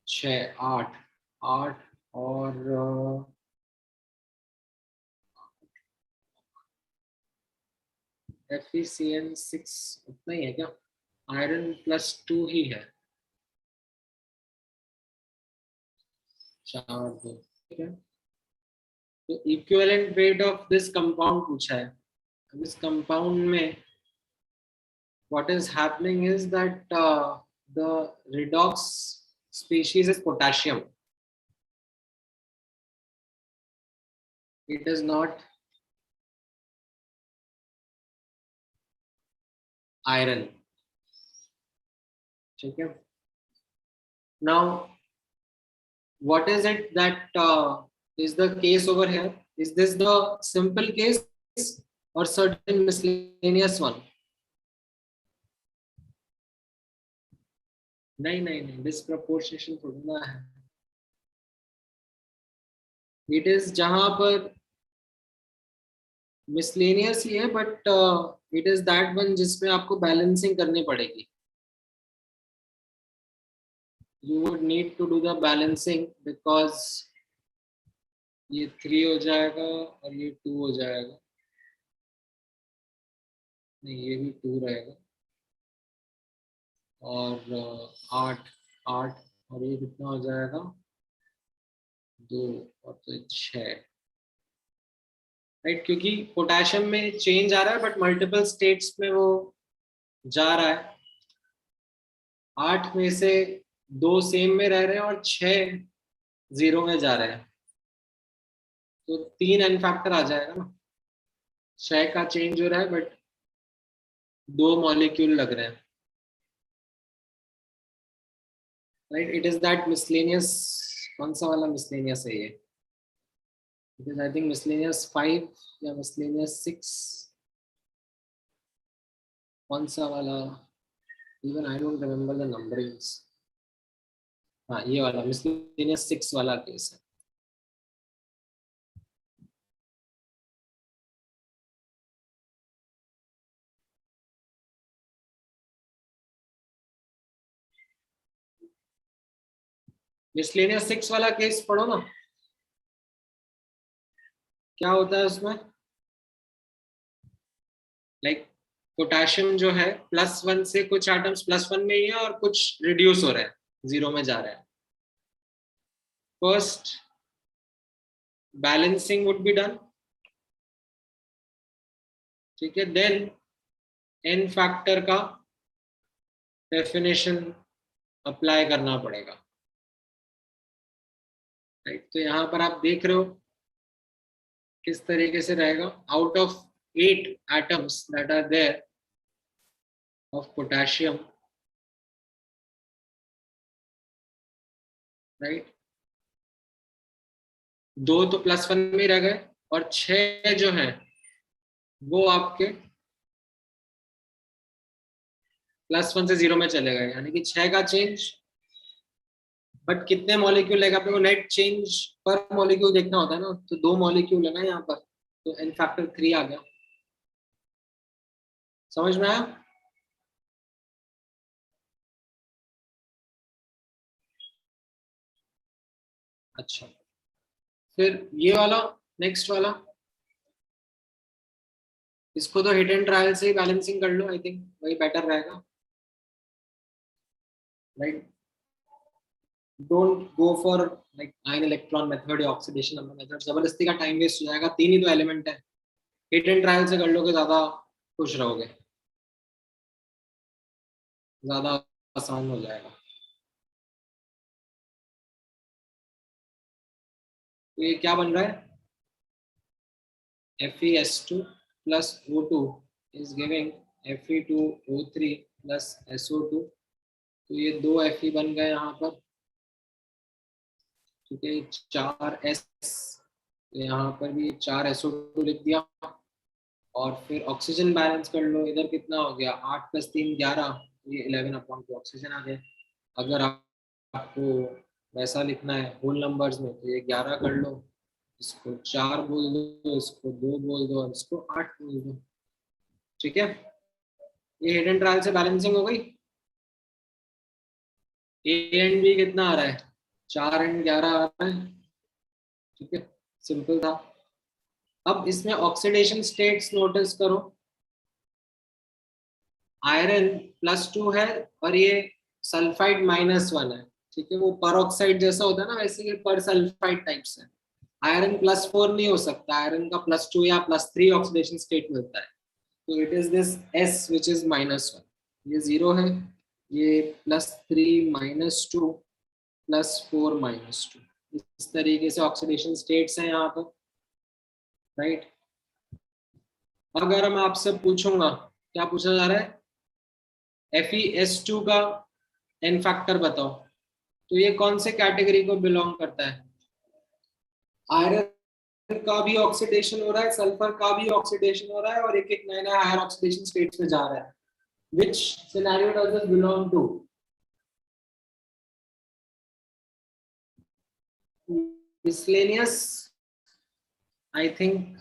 6 8 8 और FeCl6 उतना ही है क्या? आयरन +2 ही है. 4 2. ठीक है, तो equivalent weight of this compound पूछा है. इस कंपाउंड में what is happening is that the redox species is potassium. It is not iron. Okay. Now, what is it that is the case over here? Is this the simple case और सर्टेन मिसलेनियस वन? नहीं नहीं नहीं, डिस्प्रपोर्शनेशन थोड़ी ना है। इट इज जहां पर मिसलेनियस ही है, but it is that one जिसमें आपको बैलेंसिंग करनी पड़ेगी। You would need to do the balancing because ये 3 हो जाएगा और ये 2 हो जाएगा, नहीं ये भी 2 रहेगा, और 8 8 और ये कितना हो जाएगा 2 और तो 6, राइट? क्योंकि पोटेशियम में चेंज आ रहा है बट मल्टीपल स्टेट्स में वो जा रहा है। 8 में से 2 सेम में रह रहे हैं और 6 0 में जा रहे हैं, तो 3 एन फैक्टर आ जाएगा ना। 6 का चेंज हो रहा है बट 2 मॉलिक्यूल लग रहे हैं, right? It is that miscellaneous, कौन सा वाला मिसलेनियस है ये? It is I think miscellaneous 5 या मिसलेनियस 6, कौन सा वाला? Even I don't remember the numberings. हाँ ये वाला मिसलेनियस 6 वाला केस है। मिसलेनियस 6 वाला केस पढ़ो ना, क्या होता है उसमें? लाइक पोटेशियम जो है +1 से कुछ एटम्स +1 में ही है और कुछ रिड्यूस हो रहे हैं, 0 में जा रहे हैं। First balancing would be done, ठीक है, देन एन फैक्टर का डेफिनेशन अप्लाई करना पड़ेगा, राइट? तो यहाँ पर आप देख रहे हो किस तरीके से रहेगा। Out of 8 atoms that are there of potassium, right? 2 तो +1 में रह गए और 6 जो है वो आपके +1 से 0 में चले गए, यानी कि 6 का चेंज, बट कितने मॉलिक्यूल लेगा अपने को? नेट चेंज पर मॉलिक्यूल देखना होता है ना, तो 2 मॉलिक्यूल है ना यहाँ पर, तो एन फैक्टर 3 आ गया। समझ में आया? अच्छा, फिर ये वाला, नेक्स्ट वाला, इसको तो हिट एंड ट्रायल से ही बैलेंसिंग कर लो, आई थिंक वही बेटर रहेगा, right? Don't go for like ion electron method या ऑक्सीडेशन नंबर मेथड, जबरदस्ती का टाइम वेस्ट हो जाएगा। 3 ही तो एलिमेंट है, हिट एंड ट्रायल से कर लोगे ज्यादा खुश रहोगे, ज्यादा आसान हो जाएगा। तो ये क्या बन रहा है? FeS2 plus O2 is giving Fe2O3 plus SO2, तो ये 2 Fe बन गए यहाँ पर, ठीक है, 4 S, तो यहाँ पर भी 4 SO2 लिख दिया। और फिर ऑक्सीजन बैलेंस कर लो, इधर कितना हो गया 8 + 3 11, तो ये 11/2 ऑक्सीजन आ गया। अगर आपको वैसा लिखना है होल नंबर्स में तो ये 11 कर लो, इसको 4 बोल दो, इसको 2 बोल दो और इसको 8 बोल दो, ठीक है? ये हिडन ट्रायल से बैलेंसिंग हो गई। ए एंड बी कितना आ रहा है? 4 एंड 11 आ रहा है, ठीक है, सिंपल था। अब इसमें ऑक्सीडेशन स्टेट्स नोटिस करो, आयरन +2 है और ये सल्फाइड -1 है, ठीक है, वो परऑक्साइड जैसा होता है ना, वैसे ये पर सल्फाइड टाइप्स है। आयरन +4 नहीं हो सकता, आयरन का +2 या +3 ऑक्सीडेशन स्टेट मिलता है, तो it is this S which is -1, ये 0 है, ये +3 -2 +4 -2, इस तरीके से ऑक्सीडेशन स्टेट्स हैं यहाँ पर, राइट? अगर मैं आपसे पूछूंगा, क्या पूछा जा रहा है? FeS2 का एन फैक्टर बताओ, तो ये कौन से कैटेगरी को बिलोंग करता है? आयरन का भी ऑक्सीडेशन हो रहा है, सल्फर का भी ऑक्सीडेशन हो रहा है, और एक एक नया नया हायर ऑक्सीडेशन स्टेट्स में जा रहा है. Which scenario does this belong to? Miscellaneous, I think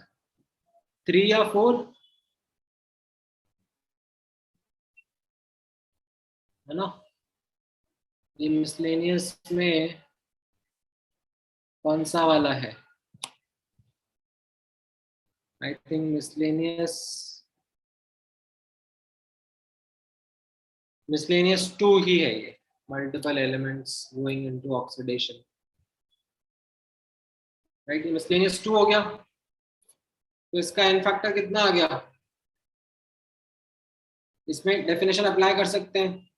3 or 4, है ना. ये मिसलेनियस में कौन सा वाला है? आई थिंक मिसलेनियस 2 ही है ये. Multiple elements going into oxidation, right. Miscellaneous 2 हो गया, तो इसका एन फैक्टर कितना आ गया? इसमें डेफिनेशन अप्लाई कर सकते हैं.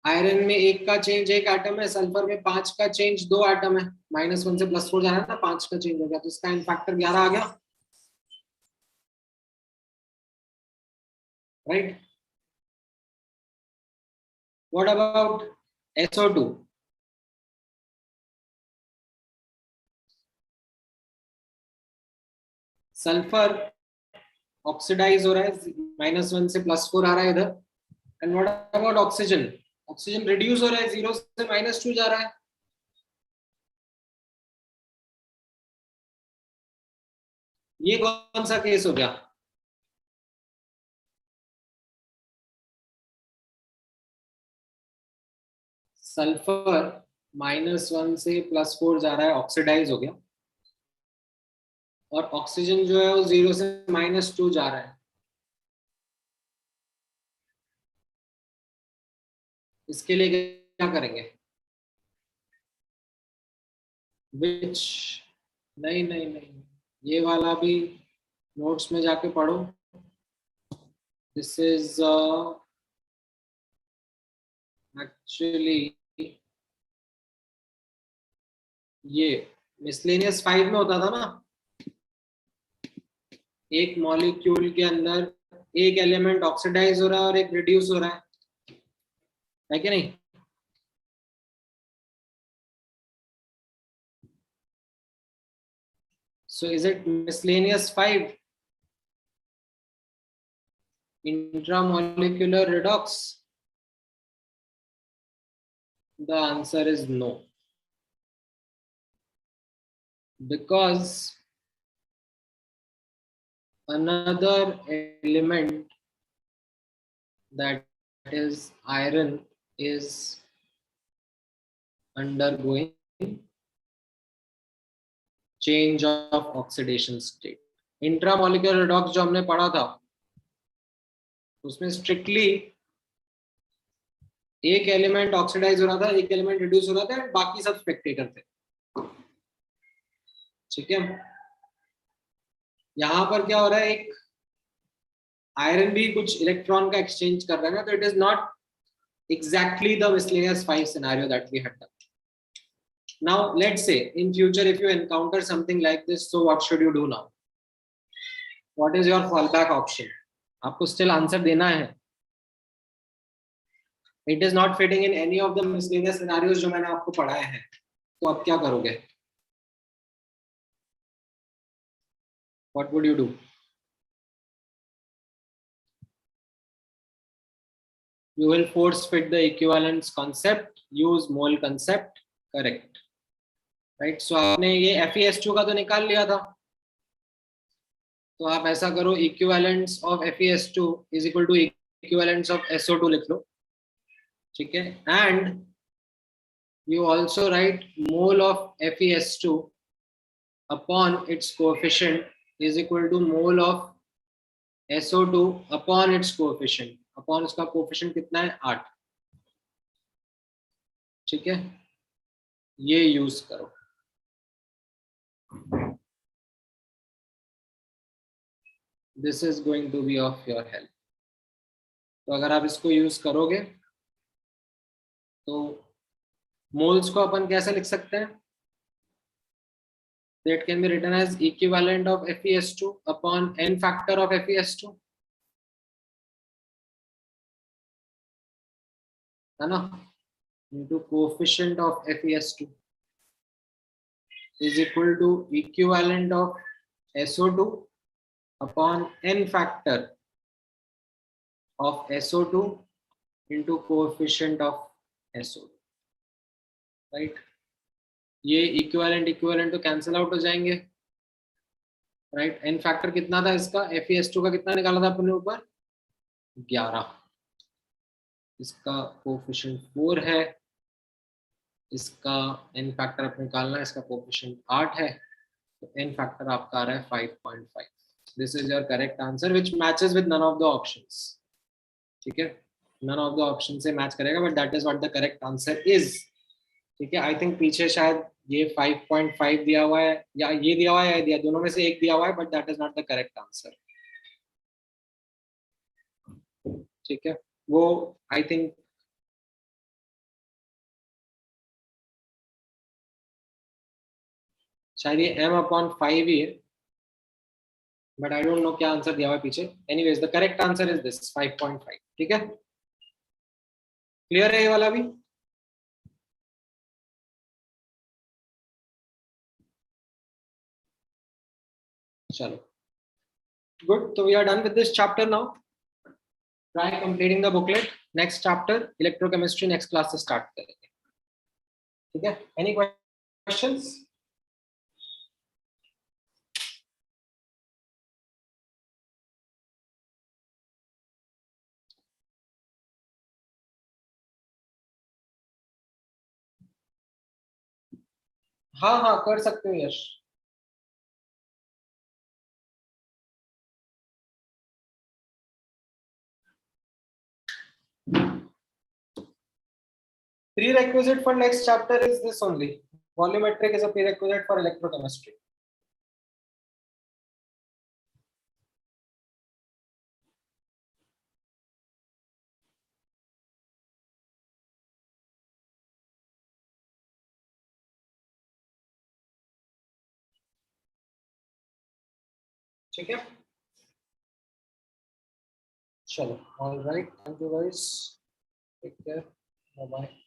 आयरन में 1 का चेंज 1 एटम है, सल्फर में 5 का चेंज 2 एटम है. -1 से +4 जाना था, 5 का चेंज हो गया, तो इसका एन फैक्टर 11 आ गया, right. What about SO2? Sulphur oxidise हो रहा है, -1 से +4 आ रहा है इधर. And what about oxygen? Oxygen reduce हो रहा है, 0 से -2 जा रहा है. ये कौन सा केस हो गया? सल्फर -1 से +4 जा रहा है, ऑक्सीडाइज हो गया, और ऑक्सीजन जो है वो 0 से -2 जा रहा है. इसके लिए क्या करेंगे? विच, नहीं नहीं नहीं, ये वाला भी नोट्स में जाके पढ़ो. दिस इज एक्चुअली, ये मिसलेनियस 5 में होता था ना, एक मॉलिक्यूल के अंदर एक एलिमेंट ऑक्सीडाइज हो रहा है और एक रिड्यूस हो रहा है कि नहीं? So is it miscellaneous 5? Intramolecular redox? The answer is no. Because another element, that is iron, is undergoing change of oxidation state. Intramolecular redox जो हमने पढ़ा था, उसमें स्ट्रिक्टली एक एलिमेंट ऑक्सीडाइज हो रहा था, एक एलिमेंट रिड्यूस हो रहा था, बाकी सब स्पेक्टेटर थे. ठीक है. यहां पर क्या हो रहा है, एक आयरन भी कुछ इलेक्ट्रॉन का एक्सचेंज कर रहा है ना, तो it is not exactly the miscellaneous 5 scenario that we had done. Now let's say in future if you encounter something like this, so what should you do now? What is your fallback option? आपको still answer देना है. It is not fitting in any of the miscellaneous scenarios जो मैंने आपको पढ़ाए हैं, तो आप क्या करोगे? What would you do? You will force fit the equivalence concept, use mole concept, correct, right? So आपने ये FeS2 का तो निकाल लिया था, तो आप ऐसा करो, equivalence of FeS2 is equal to equivalence of SO2 लिख लो, ठीक है. And you also write mole of FeS2 upon its coefficient is equal to mole of SO2 upon its coefficient. Upon इसका कोएफिशिएंट कितना है? 8. ठीक है, ये यूज करो. This is going to be of your help. तो अगर आप इसको यूज करोगे तो मोल्स को अपन कैसे लिख सकते हैं? That can be written as equivalent of FeS2 upon n factor of FeS2, है ना, into coefficient of FeS2 is equal to equivalent of SO2 upon n factor of SO2 into coefficient of SO2, right. ये इक्विवेलेंट तो कैंसिल आउट हो जाएंगे, राइट. n फैक्टर कितना था इसका, FeS2 का कितना निकाला था अपने ऊपर 11, इसका कोएफिशिएंट 4 है, इसका n फैक्टर अपने निकालना है, इसका कोएफिशिएंट 8 है, तो n फैक्टर आपका आ रहा है 5.5. This is your correct answer which matches with none of the options. ठीक है, नन ऑफ द ऑप्शन से मैच करेगा, but that is what the correct answer is. ठीक है, आई थिंक पीछे शायद ये 5.5 दिया हुआ है, या ये दिया हुआ है, या दिया, दोनों में से एक दिया हुआ है, but that is not the correct answer. ठीक है, वो आई थिंक शायद ये m/5 ही है, बट आई डोंट नो क्या आंसर दिया हुआ है पीछे. Anyways the correct answer is this 5.5. ठीक है, क्लियर है ये वाला भी. चलो, गुड. तो we are done with this chapter now. Try completing the booklet. Next chapter electrochemistry next class से स्टार्ट करेंगे. ठीक है, एनी क्वेश्चंस? हाँ हाँ, कर सकते हो यश. Prerequisite for next chapter is this only. Volumetric is a prerequisite for electrochemistry. ठीक है, चलो, all right, thank you guys, take care, bye bye.